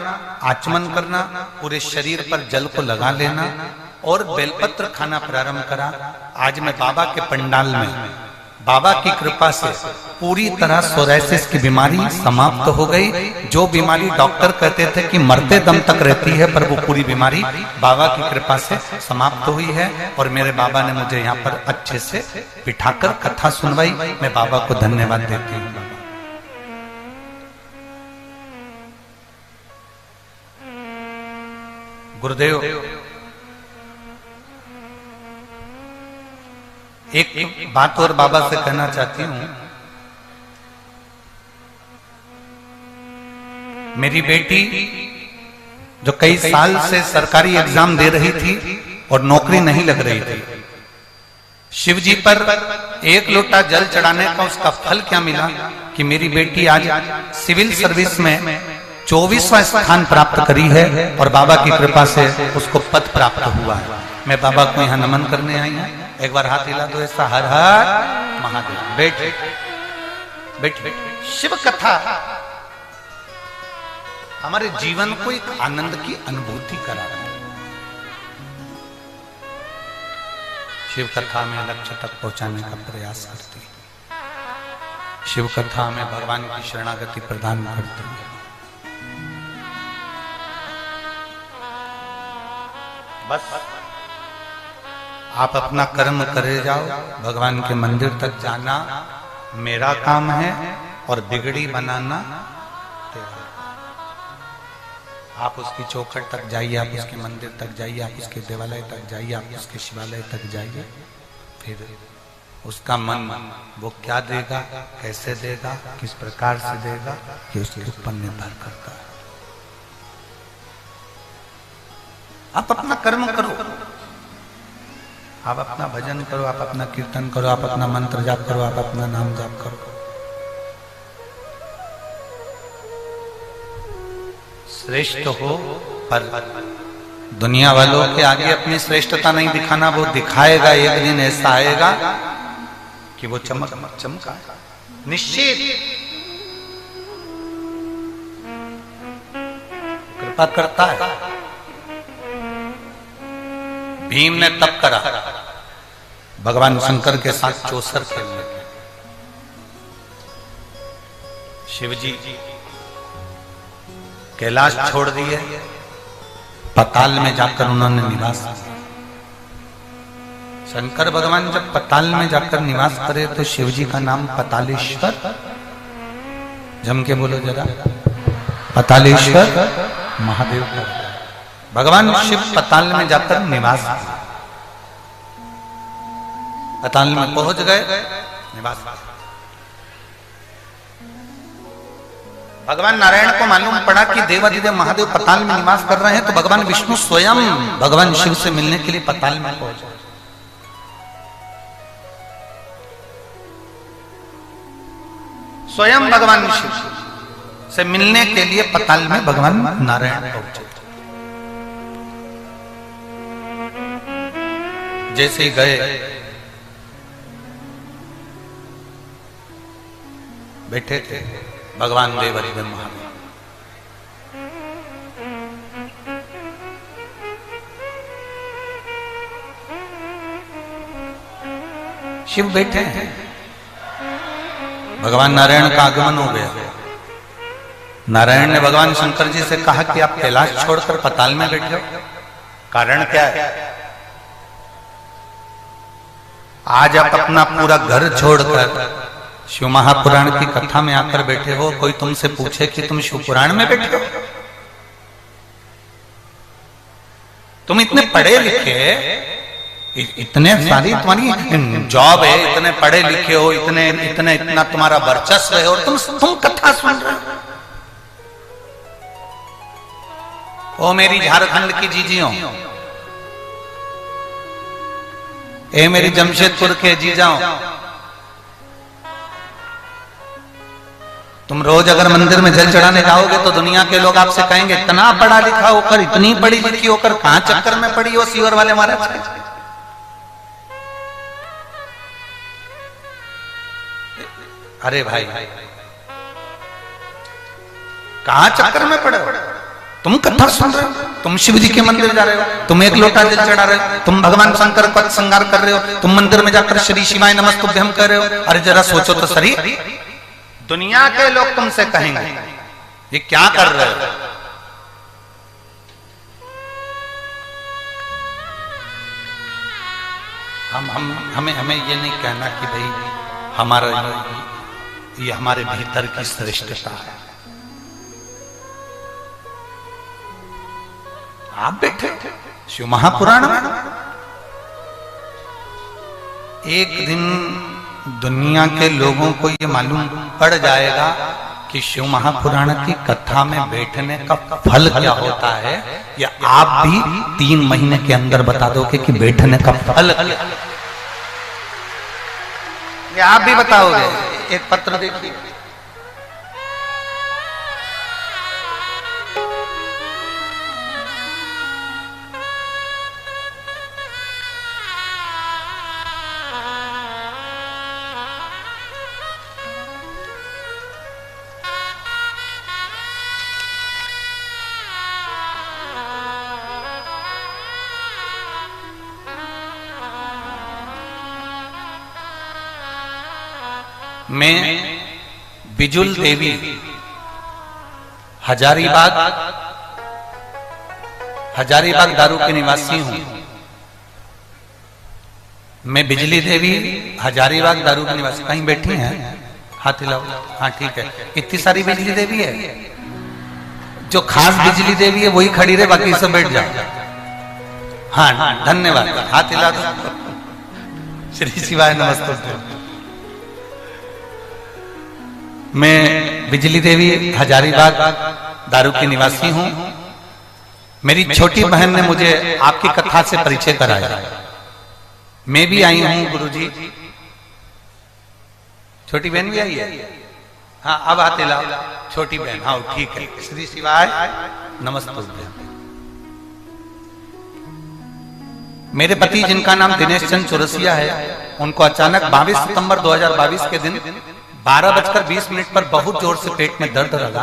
A: आचमन करना, पूरे शरीर पर जल को लगा लेना और बेलपत्र खाना प्रारंभ करा। आज मैं बाबा के पंडाल में, बाबा की कृपा से पूरी तरह सोरायसिस की बीमारी समाप्त हो गई। जो बीमारी डॉक्टर कहते थे कि मरते दम तक रहती है, पर वो पूरी बीमारी बाबा की कृपा से समाप्त हुई है। और मेरे बाबा ने मुझे यहाँ पर अच्छे से बिठाकर कथा सुनवाई। मैं बाबा को धन्यवाद देती हूँ। गुरुदेव, एक बात और बाबा से कहना चाहती हूं। मेरी बेटी जो कई साल से सरकारी एग्जाम दे रही थी और नौकरी नहीं लग रही थी, शिव जी पर एक लोटा जल चढ़ाने का उसका फल क्या मिला कि मेरी बेटी आज सिविल सर्विस में 24वां स्थान प्राप्त करी है और बाबा की कृपा से उसको पद प्राप्त हुआ है। मैं बाबा को यहाँ नमन करने आई हूँ। एक बार हाथ हिला दो ऐसा, हर हर महादेव। बैठ बैठ बैठ। शिव कथा हमारे जीवन को एक आनंद की अनुभूति कराती है। शिव कथा में लक्ष्य तक पहुंचाने का प्रयास करती है। शिव कथा में भगवान की शरणागति प्रदान करती है। बस आप अपना कर्म करे जाओ, भगवान के मंदिर तक जाना मेरा काम है और बिगड़ी बनाना तेरा। आप उसकी चौखट तक जाइए, आप उसके मंदिर तक जाइए, आप उसके देवालय तक जाइए, आप उसके शिवालय तक जाइए। फिर उसका मन वो क्या देगा, कैसे देगा, किस प्रकार से देगा, ये उसके ऊपर निर्भर करता है। आप अपना कर्म करो, आप अपना भजन करो, आप अपना कीर्तन करो, आप अपना मंत्र जाप करो, आप अपना नाम जाप करो। श्रेष्ठ हो, पर दुनिया वालों के आगे अपनी श्रेष्ठता नहीं दिखाना। वो दिखाएगा, एक दिन ऐसा आएगा कि वो चमका निश्चित कृपा करता है। भीम ने तप करा भगवान शंकर के साथ चौसर खेलने के। शिवजी कैलाश छोड़ दिए, पताल में जाकर उन्होंने निवास किया। शंकर भगवान जब पताल में जाकर निवास करे तो शिवजी का नाम पतालेश्वर, जम के बोलो जरा, पतालेश्वर महादेव का। भगवान शिव पताल में जाकर निवास किया। पताल में पहुंच गए, निवास किया। भगवान नारायण को मालूम पड़ा कि देवाधिदेव महादेव पताल में निवास कर रहे हैं, तो भगवान विष्णु स्वयं भगवान शिव से मिलने के लिए पताल में पहुंचे। स्वयं भगवान शिव से मिलने के लिए पताल में भगवान नारायण पहुंचे। जैसे ही गए, बैठे थे भगवान देवाधिदेव महादेव। शिव बैठे हैं, भगवान नारायण का आगमन हो गया। नारायण ने भगवान शंकर जी से कहा कि आप कैलाश छोड़कर पताल में बैठे हो, कारण क्या है? आज आप अपना पूरा घर छोड़कर शिव महापुराण की कथा में आकर बैठे हो, कोई तुमसे पूछे कि तुम शिव पुराण में बैठे हो? तुम इतने पढ़े लिखे, इतने सारी तुम्हारी जॉब है, इतने पढ़े लिखे हो, इतना तुम्हारा वर्चस्व है, और तुम कथा सुन रहे हो। ओ मेरी झारखंड की जीजियों, ए मेरी जमशेदपुर के जीजाओं, तुम रोज अगर मंदिर में जल चढ़ाने जाओगे तो दुनिया के लोग आपसे कहेंगे इतना पढ़ा लिखा होकर, इतनी पढ़ी लिखी होकर कहां चक्कर में पड़ी हो सीवर वाले महाराज। अरे भाई कहां चक्कर में पड़े हो? तुम कथा सुन रहे हो, तुम शिव जी के मंदिर जा रहे हो, तुम एक लोटा जल चढ़ा रहे हो, तुम भगवान शंकर का श्रृंगार कर रहे हो, तुम मंदिर में जाकर श्री शिवाय नमस्तुभ्यम कर रहे हो। अरे जरा सोचो तो सही, दुनिया के लोग तुमसे कहेंगे ये क्या कर रहे हो? हमें ये नहीं कहना कि भाई हमारा ये हमारे भीतर की श्रेष्ठता है। आप बैठे शिव महापुराण में, एक दिन दुनिया के लोगों को ये मालूम पड़ जाएगा कि शिव महापुराण की कथा में बैठने का फल क्या होता है, या आप भी 3 महीने के अंदर बता दोगे कि बैठने का फल क्या, या आप भी बताओगे? एक पत्र देखिए, मैं बिजुल देवी हजारीबाग दारू के निवासी हूं। मैं बिजली देवी हजारीबाग दारू के निवासी, कहीं बैठी हैं? हाथ हिलाओ। हाँ ठीक है, इतनी सारी बिजली देवी है, जो खास बिजली देवी है वही खड़ी रहे, बाकी सब बैठ जाओ। हाँ धन्यवाद, हाथ हिला दो। श्री शिवाय नमस्ते। मैं बिजली देवी हजारीबाग दारू की निवासी हूं। मेरी छोटी बहन ने मुझे आपकी कथा से परिचय कराया। मैं भी आई हूं गुरुजी। छोटी बहन भी आई है? हाँ अब आते लाओ छोटी बहन। हाँ ठीक है, श्री शिवाय नमस्ते। मेरे पति जिनका नाम दिनेश चंद चौरसिया है, उनको अचानक 22 सितंबर 2022 के दिन 12:20 पर बहुत जोर से पेट में दर्द लगा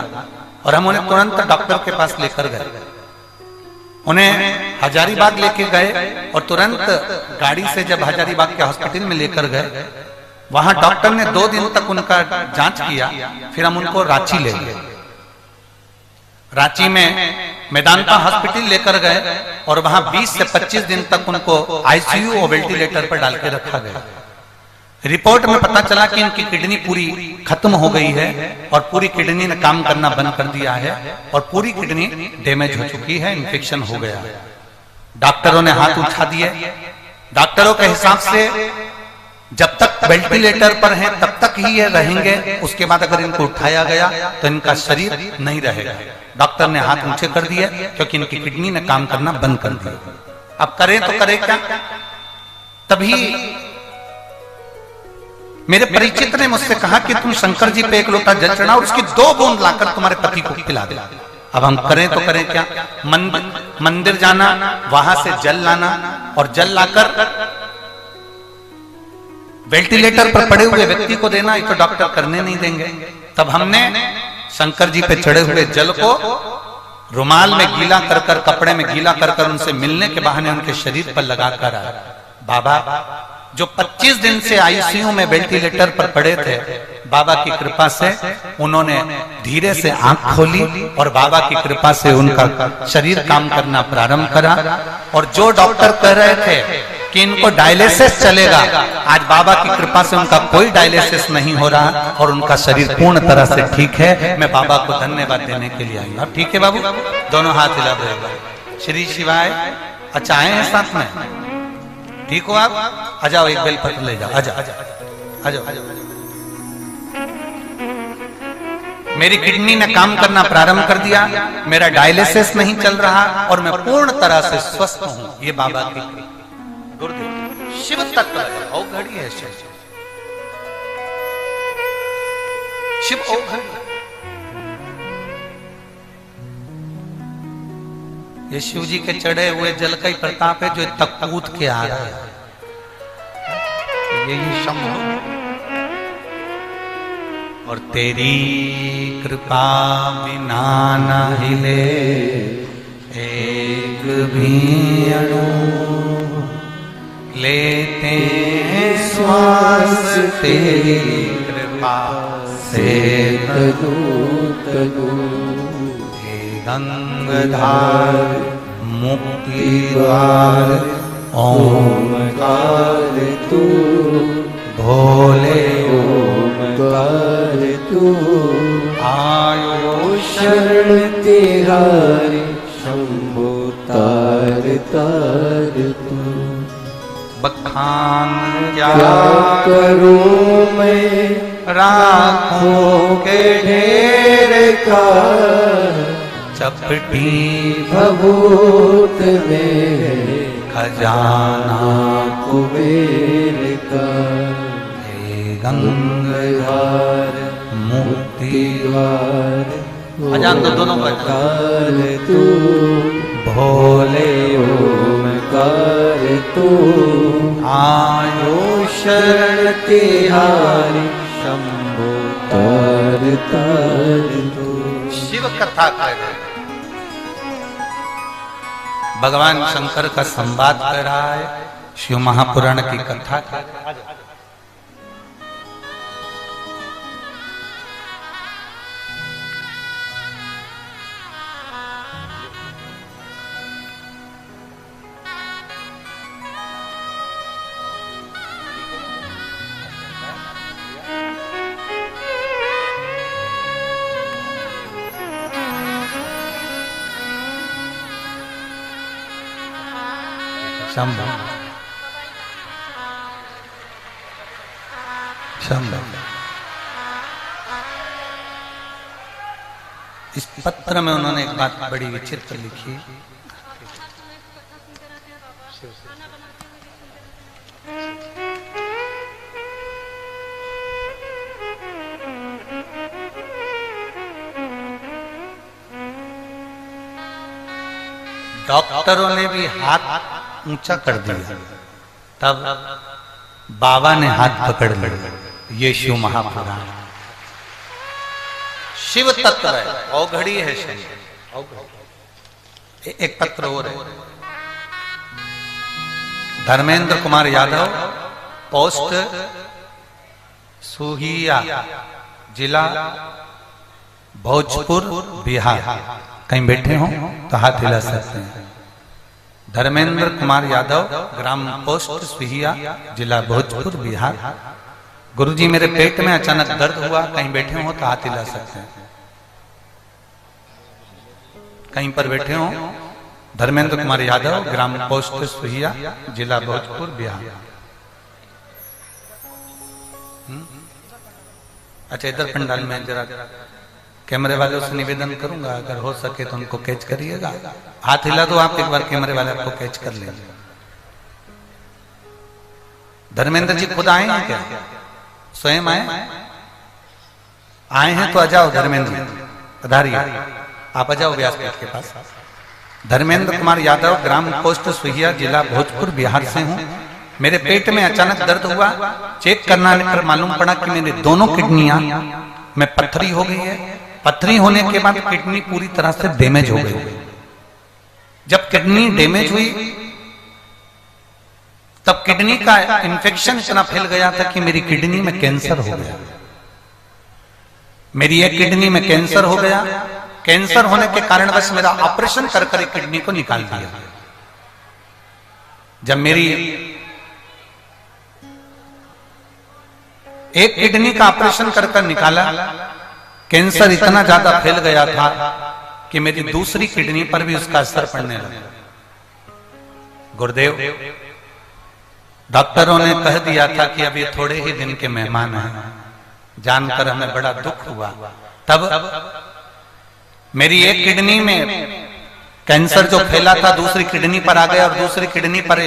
A: और हम उन्हें तुरंत डॉक्टर के पास लेकर गए। उन्हें हजारीबाग लेके गए और तुरंत गाड़ी से जब हजारीबाग के हॉस्पिटल में लेकर गए, वहां डॉक्टर ने 2 दिन तक उनका जांच किया। फिर हम उनको रांची ले गए। रांची में मेदांता हॉस्पिटल लेकर गए और वहां 20 से 25 दिन तक उनको आईसीयू और वेंटिलेटर पर डाल के रखा गया। रिपोर्ट में पता चला कि इनकी किडनी पूरी खत्म हो गई है और पूरी किडनी ने काम करना बंद कर दिया है और पूरी किडनी डैमेज हो चुकी है, इन्फेक्शन हो गया है। डॉक्टरों ने हाथ उठा दिए। डॉक्टरों के हिसाब से जब तक वेंटिलेटर पर हैं तब तक ही ये रहेंगे, उसके बाद अगर इनको उठाया गया तो इनका शरीर नहीं रहेगा। डॉक्टर ने हाथ ऊंचे कर दिए क्योंकि इनकी किडनी ने काम करना बंद कर दिया। अब करें तो करें क्या? तभी मेरे परिचित ने मुझसे कहा कि तुम शंकर जी पे 1 लोटा जल चढ़ाओ, उसकी 2 बूंद लाकर तुम्हारे पति को पिला दे। अब हम करें तो करें क्या? मंदिर जाना, वहां से जल लाना और जल लाकर वेंटिलेटर पर पड़े हुए व्यक्ति को देना, ये तो डॉक्टर करने नहीं देंगे। तब हमने शंकर जी पे चढ़े हुए जल को रुमाल में गीला कर कर, कपड़े में गीला कर कर उनसे मिलने के बहाने उनके शरीर पर लगाकर आया। बाबा जो 25 दिन से आईसीयू में वेंटिलेटर पर पड़े थे, बाबा की कृपा से उन्होंने धीरे से आंख खोली और बाबा की कृपा से उनका शरीर काम करना प्रारंभ करा। और जो डॉक्टर कह रहे थे कि इनको डायलिसिस चलेगा। आज बाबा की कृपा से उनका कोई डायलिसिस नहीं हो रहा और उनका शरीर पूर्ण तरह से ठीक है। मैं बाबा को धन्यवाद देने के लिए आई हूं। अब ठीक है बाबू, दोनों हाथ हिला देगा। श्री शिवाय। अच्छा आए हैं साथ में, ठीक हो आप? आ जाओ, एक बेलपत्र ले जाओ। आ जाओ आ जाओ। मेरी किडनी ने काम करना प्रारंभ कर दिया, मेरा डायलिसिस नहीं चल रहा और मैं पूर्ण तरह से स्वस्थ हूं। ये बाबा की गुरुदेव शिव तत्व औघड़ी है। शिव औघड़ी, ये शिव जी के चढ़े हुए जल का ही प्रताप है जो तक कूद के आ रहा है। यही शंभु और तेरी कृपा बिना न हिले एक भी अणु, लेते श्वास तेरी कृपा से
B: तनु तनु।
A: हे गंगाधार मुक्ति द्वार
B: ओमकार तू,
A: भोले
B: ओमकार तू।
A: आयो
B: शरण तिहारी शंभु तार तार तू।
A: बखान
B: क्या करूं मैं
A: राखों के
B: ढेर का,
A: चपटी
B: भभूत में
A: खजाना
B: कुबेर का।
A: हे गंगाधार मुक्ति
B: द्वार
A: अजान दो दोनों का
B: ओमकार तू,
A: भोले
B: ओमकार तू।
A: आयो
B: शरण तिहारी शंभु तार तार तू।
A: शिव कथा कर रहे, भगवान शंकर का संवाद कर रहा है, शिव महापुराण की कथा कर रहा है। शंभु शंभु। इस पत्र में उन्होंने एक बात बड़ी विचित्र लिखी। डॉक्टरों ने भी हाथ ऊंचा कर दिया, तब बाबा ने हाथ पकड़ लिया। ये शिव महापुराण शिव तत्व है, औघड़ी है शिव। एक पत्र और है, धर्मेंद्र कुमार यादव, पोस्ट सुहिया, जिला भोजपुर, बिहार। कहीं बैठे हो तो हाथ हिला सकते हैं। धर्मेंद्र कुमार यादव, ग्राम पोस्ट सुहिया, जिला भोजपुर, बिहार। गुरुजी मेरे पेट में अचानक दर्द हुआ, कहीं बैठे हो तो हाथ हिला सकते हैं। कहीं पर बैठे हो। धर्मेंद्र कुमार यादव, ग्राम पोस्ट सुहिया, जिला भोजपुर, बिहार। अच्छा, इधर पंडाल में जरा कैमरे वालों से निवेदन करूंगा, अगर हो सके तो उनको कैच करिएगा। हाथ हिला दो आप एक बार, कैमरे वाले आपको कैच कर लेंगे। धर्मेंद्र जी खुद आए हैं क्या? स्वयं आए हैं तो आ जाओ धर्मेंद्र, पधारिए। आप आ जाओ व्यासपीठ के पास। धर्मेंद्र कुमार यादव, ग्राम पोस्ट सुहिया, जिला भोजपुर, बिहार से हूँ। मेरे पेट में अचानक दर्द हुआ, चेक करने पर मालूम पड़ा कि मेरी दोनों किडनियां में पत्थरी हो गई है। पत्थरी होने के बाद किडनी पूरी तरह से डैमेज हो गई। जब किडनी डैमेज हुई तब किडनी का इंफेक्शन इतना फैल गया था कि मेरी किडनी में कैंसर हो गया। मेरी एक किडनी में कैंसर हो गया। कैंसर होने के कारण बस मेरा ऑपरेशन कर कर किडनी को निकाल दिया। जब मेरी एक किडनी का ऑपरेशन कर निकाला। कैंसर इतना ज्यादा फैल गया था कि मेरी दूसरी किडनी पर भी उसका असर पड़ने लगा। गुरुदेव, डॉक्टरों ने कह दिया था कि अब ये थोड़े ही दिन के मेहमान हैं। जानकर हमें बड़ा दुख हुआ। तब मेरी एक किडनी में कैंसर जो फैला था दूसरी किडनी पर आ गया, और दूसरी किडनी पर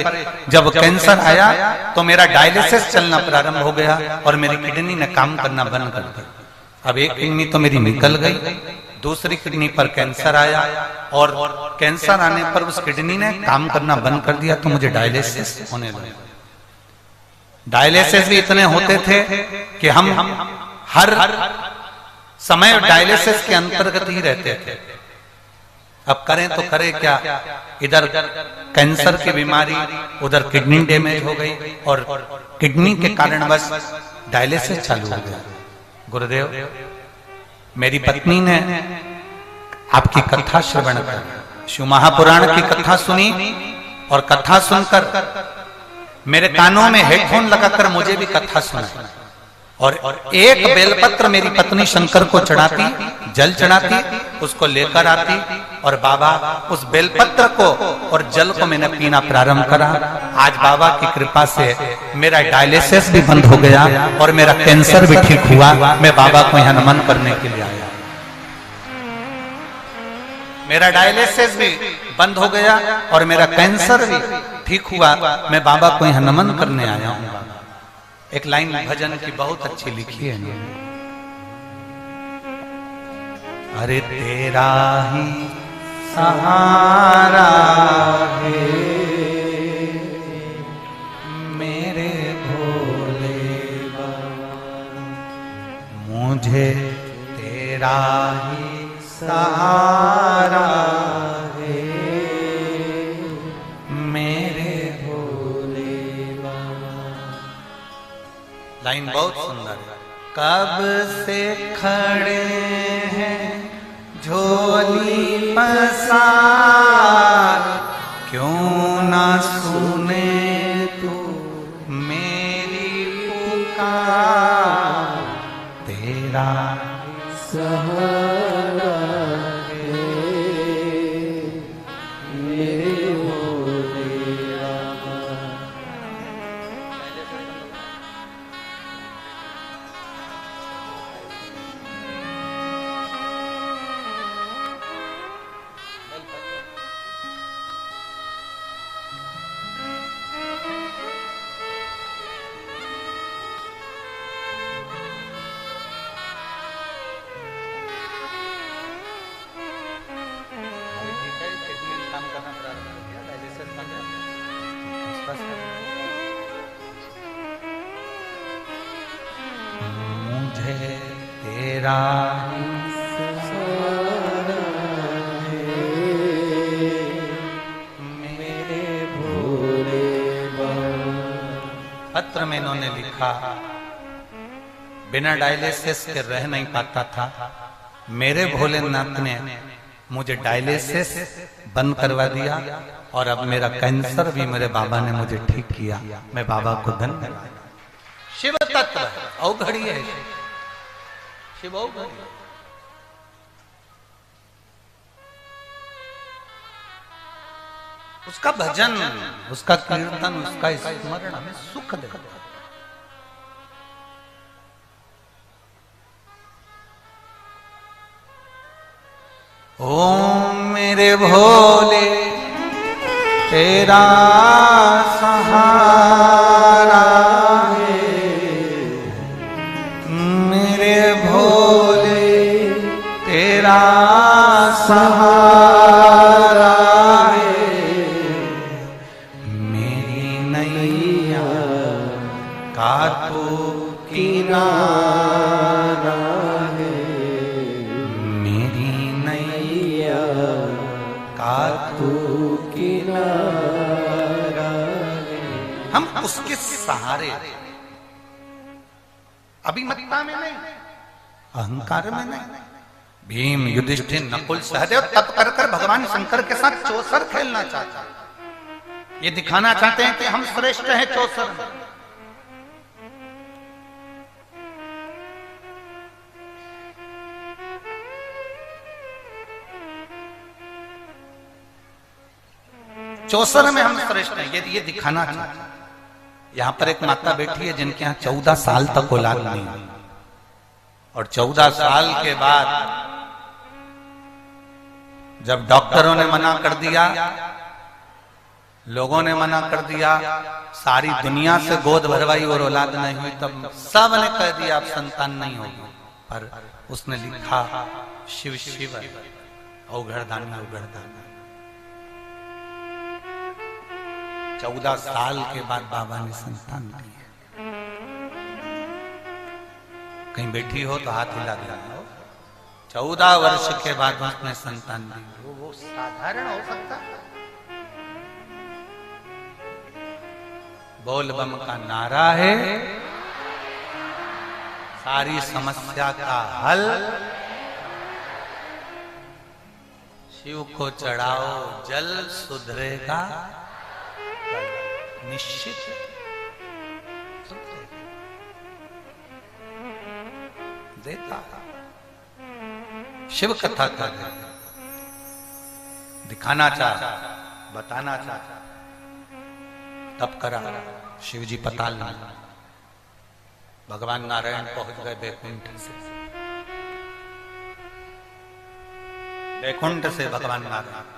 A: जब कैंसर आया तो मेरा डायलिसिस चलना प्रारंभ हो गया और मेरी किडनी ने काम करना बंद कर दिया। अब एक किडनी तो मेरी निकल गई, दूसरी किडनी पर कैंसर आया, और कैंसर आने पर उस किडनी ने काम करना बंद कर दिया, तो मुझे डायलिसिस होने लगा। डायलिसिस भी इतने होते थे कि हम हर समय डायलिसिस के अंतर्गत ही रहते थे। अब करें तो करें क्या, इधर कैंसर की बीमारी, उधर किडनी डैमेज हो गई, और किडनी के कारण बस डायलिसिस चालू हो गया। गुरुदेव, मेरी पत्नी ने आपकी कथा श्रवण कर, शिव महापुराण की कथा सुनी, और कथा सुनकर मेरे कानों में हेडफोन लगाकर मुझे भी कथा सुनाई, और एक बेलपत्र मेरी पत्नी शंकर को चढ़ाती, जल चढ़ाती, उसको लेकर आती, और बाबा उस बेलपत्र को और जल को मैंने पीना प्रारंभ करा। आज बाबा की कृपा से मेरा डायलिसिस भी बंद हो गया और मेरा कैंसर भी ठीक हुआ। मैं बाबा को यहाँ नमन करने के लिए आया। मेरा डायलिसिस भी बंद हो गया और मेरा कैंसर भी ठीक हुआ। मैं बाबा को यहाँ नमन करने आया हूँ। एक लाइन भजन की बहुत अच्छी लिखी है। अरे तेरा ही सहारा है मेरे भोले बाबा, मुझे तेरा ही सहारा है मेरे भोले बाबा। लाइन बहुत सुंदर है। कब से खड़े हैं झोली पसार, क्यों ना सुने तू मेरी पुकार, तेरा
B: सहारा है मेरे भोले बाबा।
A: मुझे तेरा
B: सहारा है मेरे भोले बाबा।
A: पत्र में इन्होंने लिखा, बिना डायलिसिस के रह नहीं पाता था। मेरे भोलेनाथ ने मुझे डायलिसिस बंद करवा दिया, और अब मेरा कैंसर भी मेरे बाबा ने मुझे ठीक किया। मैं बाबा को धन्यवाद। शिव तत्व है, अवघड़ी है शिव, अवघड़ी। उसका भजन, उसका कीर्तन, उसका स्मरण हमें सुख देता है। ओम मेरे भोले तेरा सहारा है मेरे भोले तेरा सहारा है मेरी नैया का तो किनारा है मेरी नैया का तो किनारा है। हम उसके सहारे, अभिमतता में नहीं, अहंकार में नहीं। भीम, युधिष्ठिर, नकुल, सहदेव तप कर कर भगवान शंकर के साथ चौसर खेलना चाहते हैं। ये दिखाना चाहते हैं कि हम श्रेष्ठ हैं चौसर में। 64 में हम श्रेष्ठ हैं, ये दिखाना चाहते। यहां पर एक माता बैठी है जिनके यहाँ 14 साल तक औलाद नहीं हुई, और 14 साल के बाद जब डॉक्टरों ने मना कर दिया, लोगों ने मना कर दिया, सारी दुनिया से गोद भरवाई और औलाद नहीं हुई, तब सब ने कह दिया अब संतान नहीं होगी। पर उसने लिखा शिव शिव औघड़दानी औघड़दानी। 14 साल के बाद बाबा ने संतान दी है। कहीं बैठी हो तो हाथ हिला दिया। 14 वर्ष के बाद उसने संतान दी। वो साधारण हो सकता? बोल बम का नारा है, सारी समस्या का हल, शिव को चढ़ाओ जल सुधरेगा निश्चित। देता शिव कथा कर दिखाना चाह, बताना चाह, तब करा शिव जी पताल में। भगवान नारायण पहुंच गए बैकुंठ से। बैकुंठ से भगवान नारायण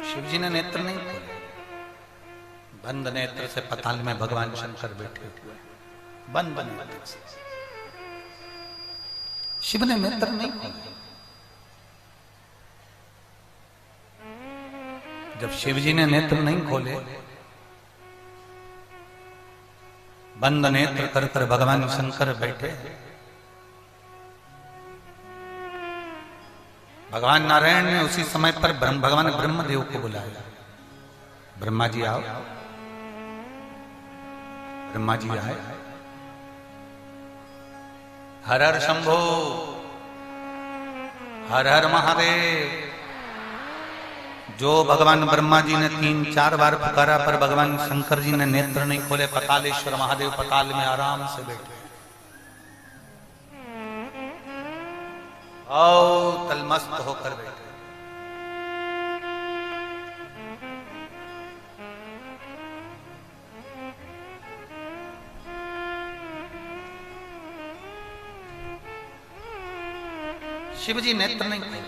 A: शिव जी ने नेत्र नहीं खोले, बंद नेत्र से पताल में भगवान शंकर बैठे हुए, बंद नेत्र से। शिव ने नेत्र नहीं खोले। जब शिव जी ने नेत्र नहीं खोले, बंद नेत्र कर कर भगवान शंकर बैठे, भगवान नारायण ने उसी समय पर भगवान ब्रह्मदेव को बुलाया। ब्रह्मा जी आओ। ब्रह्मा जी आए। हर हर शंभो, हर हर महादेव। जो भगवान ब्रह्मा जी ने 3-4 बार पुकारा, पर भगवान शंकर जी ने नेत्र नहीं खोले। पतालेश्वर महादेव पताल में आराम से बैठे। आओ तलमस्त होकर बैठे। शिव जी नेत्र नहीं खोले।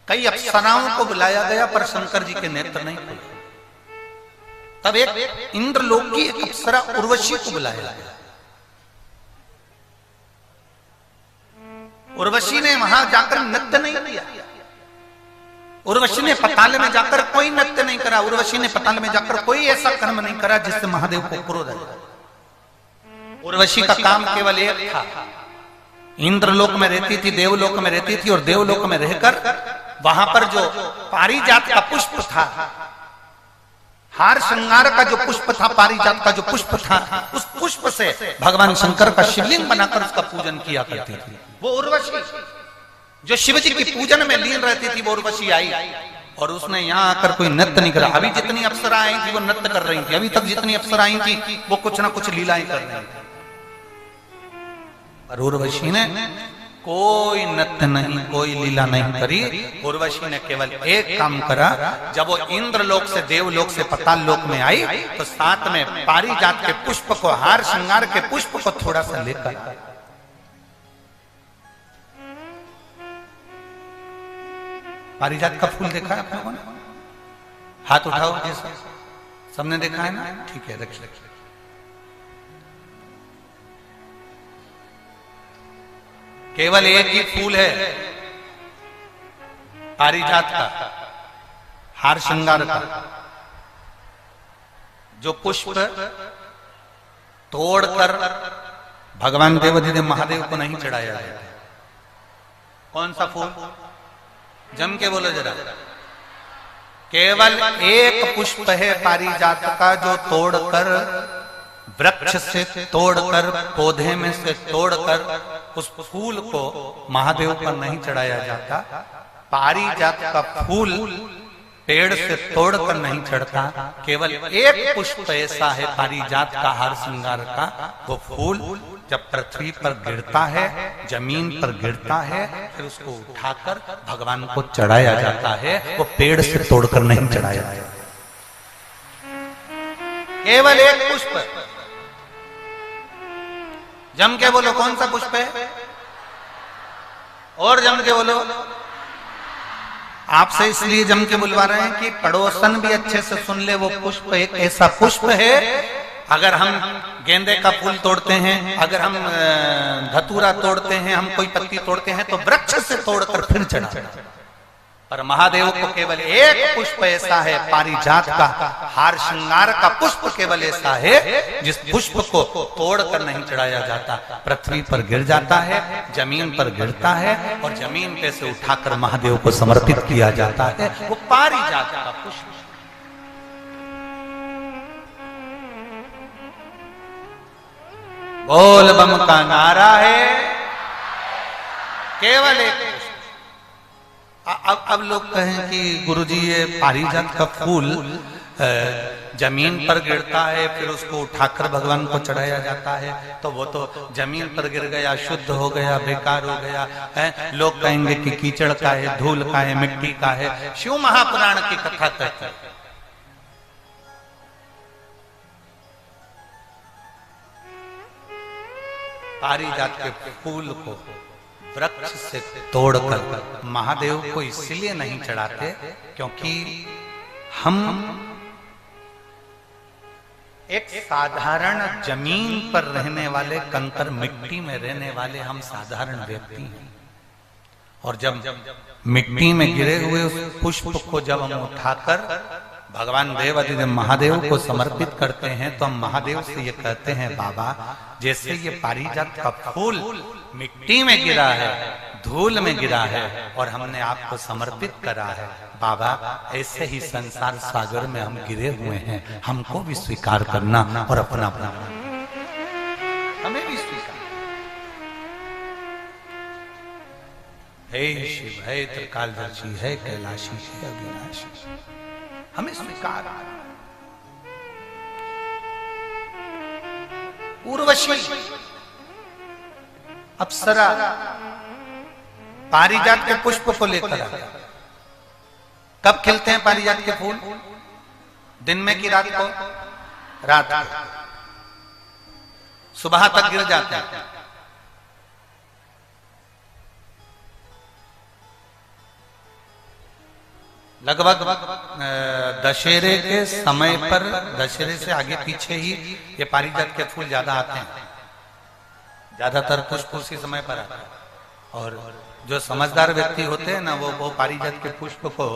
A: कई अप्सराओं को बुलाया गया, पर शंकर जी के नेत्र नहीं खोले। तब एक इंद्रलोक की एक अप्सरा उर्वशी को बुलाया गया। उर्वशी ने वहां जाकर नृत्य नहीं किया। उर्वशी ने पताल में जाकर कोई नृत्य नहीं करा। उर्वशी ने पताल में जाकर कोई ऐसा कर्म नहीं करा जिससे महादेव को क्रोध आया। उर्वशी का काम केवल एक था, इंद्रलोक में रहती थी, देवलोक में रहती थी, और देवलोक में रहकर वहां पर जो पारिजात का पुष्प था, हार श्रृंगार का जो पुष्प था, पारिजात का जो पुष्प था, उस पुष्प से भगवान शंकर का शिवलिंग बनाकर उसका पूजन किया करती थी। वो उर्वशी जो शिव जी की पूजन में लीन रहती थी, वो उर्वशी आई और उसने यहाँ आकर कोई नृत्य नहीं करा। अभी जितनी अप्सरा आई थी वो नृत्य कर रही थी। अभी तक जितनी अप्सरा आई थी वो कुछ ना कुछ लीलाएं कर रही थी। पर उर्वशी ने कोई नृत्य नहीं, कोई लीला नहीं करी। उर्वशी ने केवल एक काम करा। जब वो इंद्रलोक से देवलोक से पताल लोक में आई, तो साथ में पारिजात के पुष्प को, हार श्रृंगार के पुष्प को थोड़ा सा लेकर, पारिजात का फूल देखा है आप लोगों ने? हाथ उठाओ जैसा, सबने देखा है ना? ठीक है, रखिए। केवल एक ही फूल है पारिजात का, हार श्रृंगार का, जो पुष्प तोड़कर भगवान देवाधिदेव महादेव को नहीं चढ़ाया जाता। कौन सा फूल? जम के बोलो जरा। केवल एक पुष्प है पारिजात का, जो तोड़कर, वृक्ष से तोड़कर, पौधे में से तोड़कर उस फूल को महादेव पर नहीं चढ़ाया जाता। पारिजात का फूल पेड़ से तोड़कर नहीं चढ़ता, केवल एक पुष्प ऐसा है पारिजात का हार श्रृंगार का, वो फूल जब पृथ्वी पर गिरता है, जमीन पर गिरता है, फिर उसको उठाकर भगवान को चढ़ाया जाता है। वो पेड़ से तोड़कर नहीं चढ़ाया जाता, केवल एक पुष्प। जम के बोलो कौन सा पुष्प है, और जम के बोलो। आपसे इसलिए जम के बुलवा रहे हैं कि पड़ोसन भी अच्छे से सुन ले। वो पुष्प एक ऐसा पुष्प है, अगर हम गेंदे का फूल तोड़ते हैं, अगर हम धतूरा तोड़ते हैं, हम कोई पत्ती तोड़ते हैं तो वृक्ष से तोड़कर फिर चढ़ाते हैं। पर महादेव को केवल एक पुष्प ऐसा है, पारिजात का हार श्रृंगार का पुष्प केवल ऐसा है जिस पुष्प को तोड़कर नहीं चढ़ाया जाता, पृथ्वी पर गिर जाता है, जमीन पर गिरता है और जमीन पे से उठाकर महादेव को समर्पित किया जाता है। वो पारिजात का पुष्प। बोल बम का नारा है, केवल एक पुष्प। अब लोग कहें कि गुरुजी ये पारिजात का फूल जमीन पर गिरता है, फिर उसको उठाकर भगवान को चढ़ाया जाता है, तो वो तो जमीन पर गिर गया, शुद्ध हो गया, बेकार हो गया है। लोग कहेंगे कि कीचड़ का है, धूल का है, मिट्टी का है। शिव महापुराण की कथा कहती है पारिजात के फूल को वृक्ष से तोड़कर महादेव को इसलिए नहीं चढ़ाते क्योंकि हम एक साधारण जमीन पर रहने वाले, कंकर मिट्टी में रहने वाले हम साधारण व्यक्ति हैं। और जब मिट्टी में गिरे हुए उस पुष्प को जब हम उठाकर भगवान देवाधिदेव महादेव को समर्पित करते हैं तो हम महादेव से ये कहते हैं, बाबा जैसे ये पारिजात का फूल मिट्टी में गिरा है, धूल में गिरा है और हमने आपको समर्पित करा है, बाबा ऐसे ही संसार सागर में हम गिरे हुए हैं, हमको भी स्वीकार करना और अपना अपना हमें भी स्वीकार। हे शिव, है त्रिकालदर्शी, है कैलाशी, है अविनाशी, हमें स्वीकार। उर्वशी अप्सरा पारिजात के पुष्प को लेकर आया। कब खिलते हैं पारिजात के फूल? दिन में कि रात को? रात को। सुबह तक गिर जाते हैं। लगभग दशहरे के समय पर, दशहरे से आगे पीछे ही ये पारिजात के फूल ज्यादा आते हैं। ज्यादातर पुष्प उसी समय पर आते हैं। और जो समझदार व्यक्ति होते हैं ना, वो पारिजात के पुष्प को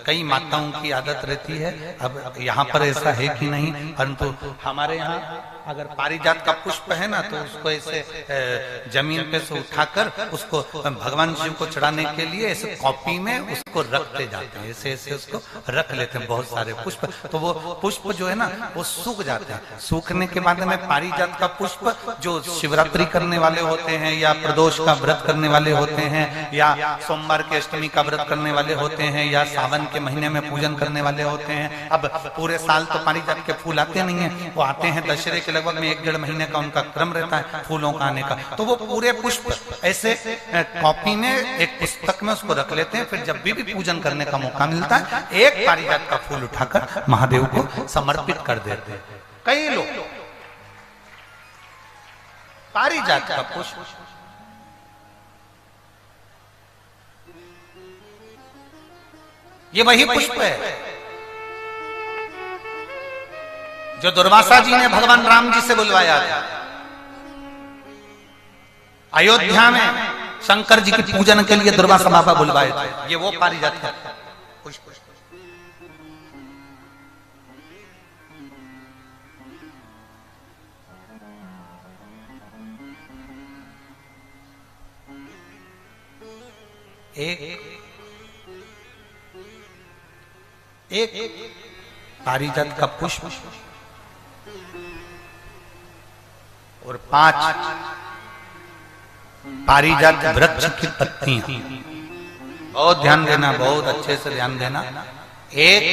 A: कई माताओं की आदत रहती है। अब यहाँ पर ऐसा है कि नहीं, परंतु हमारे यहाँ अगर पारिजात का पुष्प है ना, तो उसको ऐसे जमीन पे से उठाकर उसको भगवान शिव को चढ़ाने के लिए ऐसे कॉपी में उसको रखते जाते हैं, ऐसे ऐसे उसको रख लेते हैं बहुत सारे पुष्प। तो वो पुष्प जो है ना वो सूख जाते हैं। सूखने के बाद में पारिजात का पुष्प जो शिवरात्रि करने वाले होते हैं, या प्रदोष का व्रत करने वाले होते हैं, या सोमवार के अष्टमी का व्रत करने वाले होते हैं, या सावन के महीने में पूजन करने वाले होते हैं। अब पूरे साल तो पारिजात के फूल आते नहीं है, वो आते हैं दशहरे के लगभग में 1-1.5 महीने का उनका क्रम रहता है फूलों का आने का। तो वो पूरे पुष्प ऐसे कॉपी में एक पुस्तक में उसको रख लेते हैं। फिर जब भी पूजन करने का मौका मिलता है, एक पारिजात का फूल उठाकर महादेव को समर्पित कर देते हैं। कई लोग पारिजात का पुष्प ये वही पुष्प है जो दुर्वासा जी ने भगवान राम जी से बुलवाया था। अयोध्या में शंकर जी की पूजन के लिए दुर्वासा बाबा बुलवाए थे। ये वो पारिजात का पुष्प। एक पारिजात का पुष्प और 5 पारिजात वृक्ष की पत्तियां। बहुत ध्यान देना, बहुत अच्छे से ध्यान देना। एक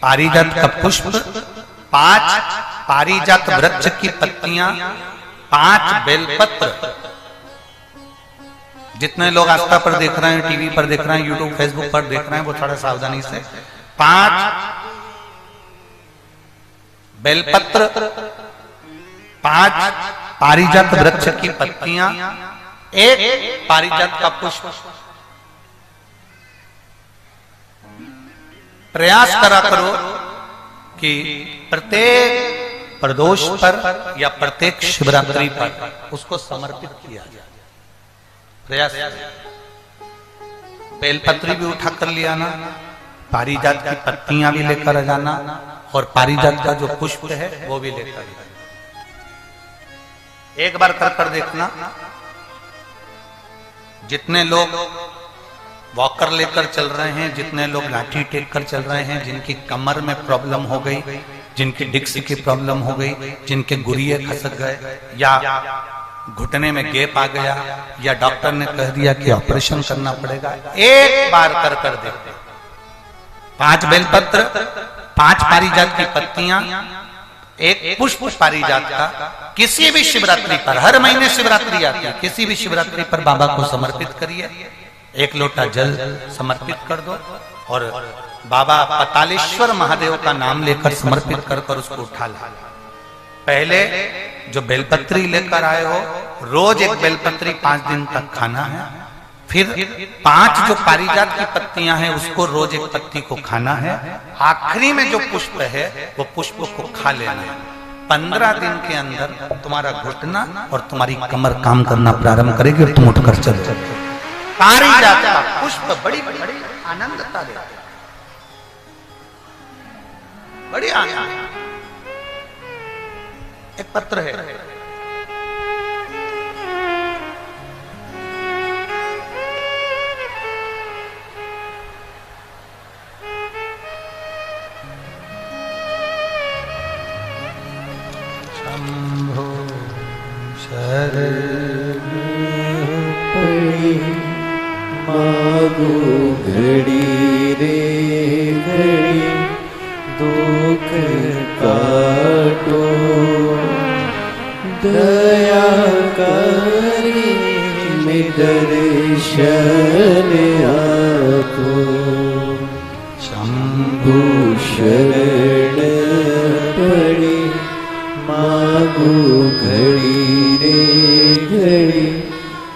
A: पारिजात का पुष्प, 5 पारिजात वृक्ष की पत्तियां, 5 बेलपत्र। जितने लोग आस्था पर देख रहे हैं, टीवी पर देख रहे हैं, यूट्यूब फेसबुक पर देख रहे हैं, वो थोड़ा सावधानी से, 5 बेलपत्र, 5 पारिजात वृक्ष की पत्तियां, 1 पारिजात का पुष्प। प्रयास करा करो कि प्रत्येक प्रदोष पर या प्रत्येक शिवरात्रि पर उसको समर्पित किया जाए। प्रयास, बेलपत्री भी उठा कर ले आना, पारिजात की पत्तियां भी लेकर आ जाना, और पारिजात का जो पुष्प है वो भी लेकर आना। एक बार कर देखना। जितने लोग वॉकर लेकर चल रहे हैं, जितने लोग लाठी टेक कर चल रहे हैं, जिनकी कमर में प्रॉब्लम हो गई, जिनकी डिस्क की प्रॉब्लम हो गई, जिनके गुरिये खसक गए, या घुटने में गैप आ गया, या डॉक्टर ने कह दिया कि ऑपरेशन करना पड़ेगा, एक बार कर देखते। 5 बेलपत्र, 5 पारिजात की पत्तियां, 1 पुष्प पारिजात का, किसी भी शिवरात्रि पर, हर महीने शिवरात्रि आती है, किसी भी शिवरात्रि पर बाबा को समर्पित करिए। 1 लोटा जल समर्पित कर दो और बाबा पतालेश्वर महादेव का नाम लेकर समर्पित कर उसको उठा ला। पहले जो बेलपत्री लेकर आए हो, रोज 1 बेलपत्री 5 दिन तक खाना है। फिर 5 जो पारिजात की पत्तियां हैं उसको रोज 1 पत्ती को खाना है। आखिरी में जो पुष्प है वो पुष्प को खा लेना है। 15 दिन के अंदर तुम्हारा घुटना और तुम्हारी कमर काम करना प्रारंभ करेगी और तुम उठकर चलो। पारिजात का पुष्प बड़ी आनंदता देता है, बड़ी आनंद। एक पत्र है, शंभो शरण
B: पड़ी मागो घड़ी रे घड़ी दुख काटो दया करी में दर्शन आपो शंभु शरण पड़ी मागो घड़ी रे घड़ी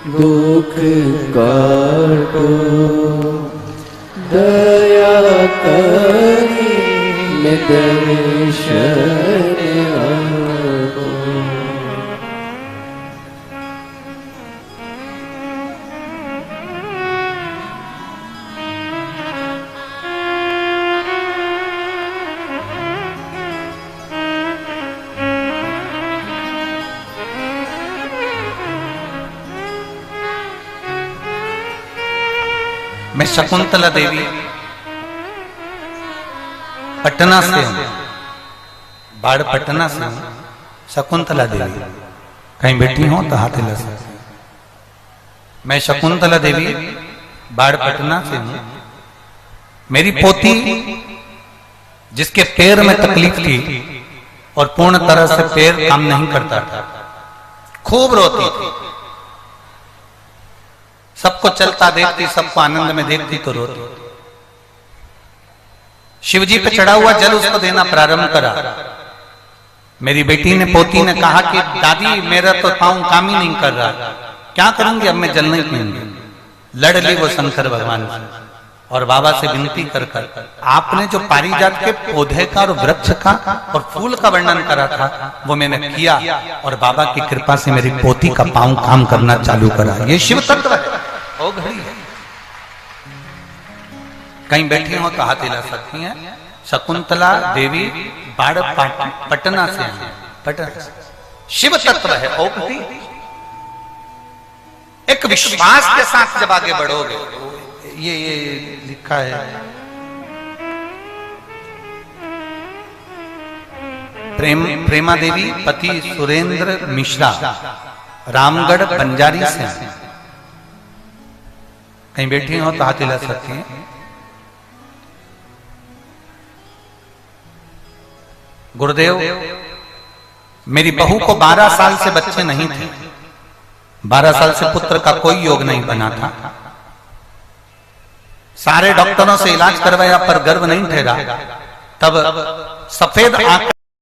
B: दुख काटो दया करी में दर्शन आपो।
A: मैं शकुंतला देवी पटना से हूं, बाढ़ पटना से हूं। शकुंतला देवी कहीं बैठी हो तो हाथ हिला सकते। मैं शकुंतला देवी बाढ़ पटना से हूं। मेरी पोती जिसके पैर में तकलीफ थी और पूर्ण तरह से पैर काम नहीं करता था, खूब रोती थी। सबको चलता देखती, सबको आनंद में देखती तो रोती। शिवजी पे चढ़ा हुआ जल उसको देना प्रारंभ करा। मेरी बेटी ने, पोती ने कहा कि दादी मेरा तो पांव काम ही नहीं कर रहा, क्या करूंगी, अब मैं जल नहीं पीऊंगी। लड़ ली वो शंकर भगवान से और बाबा से विनती कर आपने जो पारिजात के पौधे का और वृक्ष का और फूल का वर्णन करा था वो मैंने किया और बाबा की कृपा से मेरी पोती का पांव काम करना चालू करा। ये शिव तत्व है, ओ घड़ी है। कहीं बैठी हो तो हाथ हिला सकती हैं। शकुंतला देवी बाढ़ पटना से है, पटना शिव तत्व है, ओ घड़ी। एक विश्वास के साथ जब आगे बढ़ोगे, ये लिखा है प्रेमा देवी पति सुरेंद्र मिश्रा, रामगढ़ बंजारी से। कहीं बैठी हो तो हाथ हिला सकती हैं। गुरुदेव, मेरी बहू को 12 साल से बच्चे नहीं थे, 12 साल से पुत्र का कोई योग नहीं बना था। सारे डॉक्टरों से इलाज करवाया पर गर्भ नहीं ठहरा। तब सफेद आंख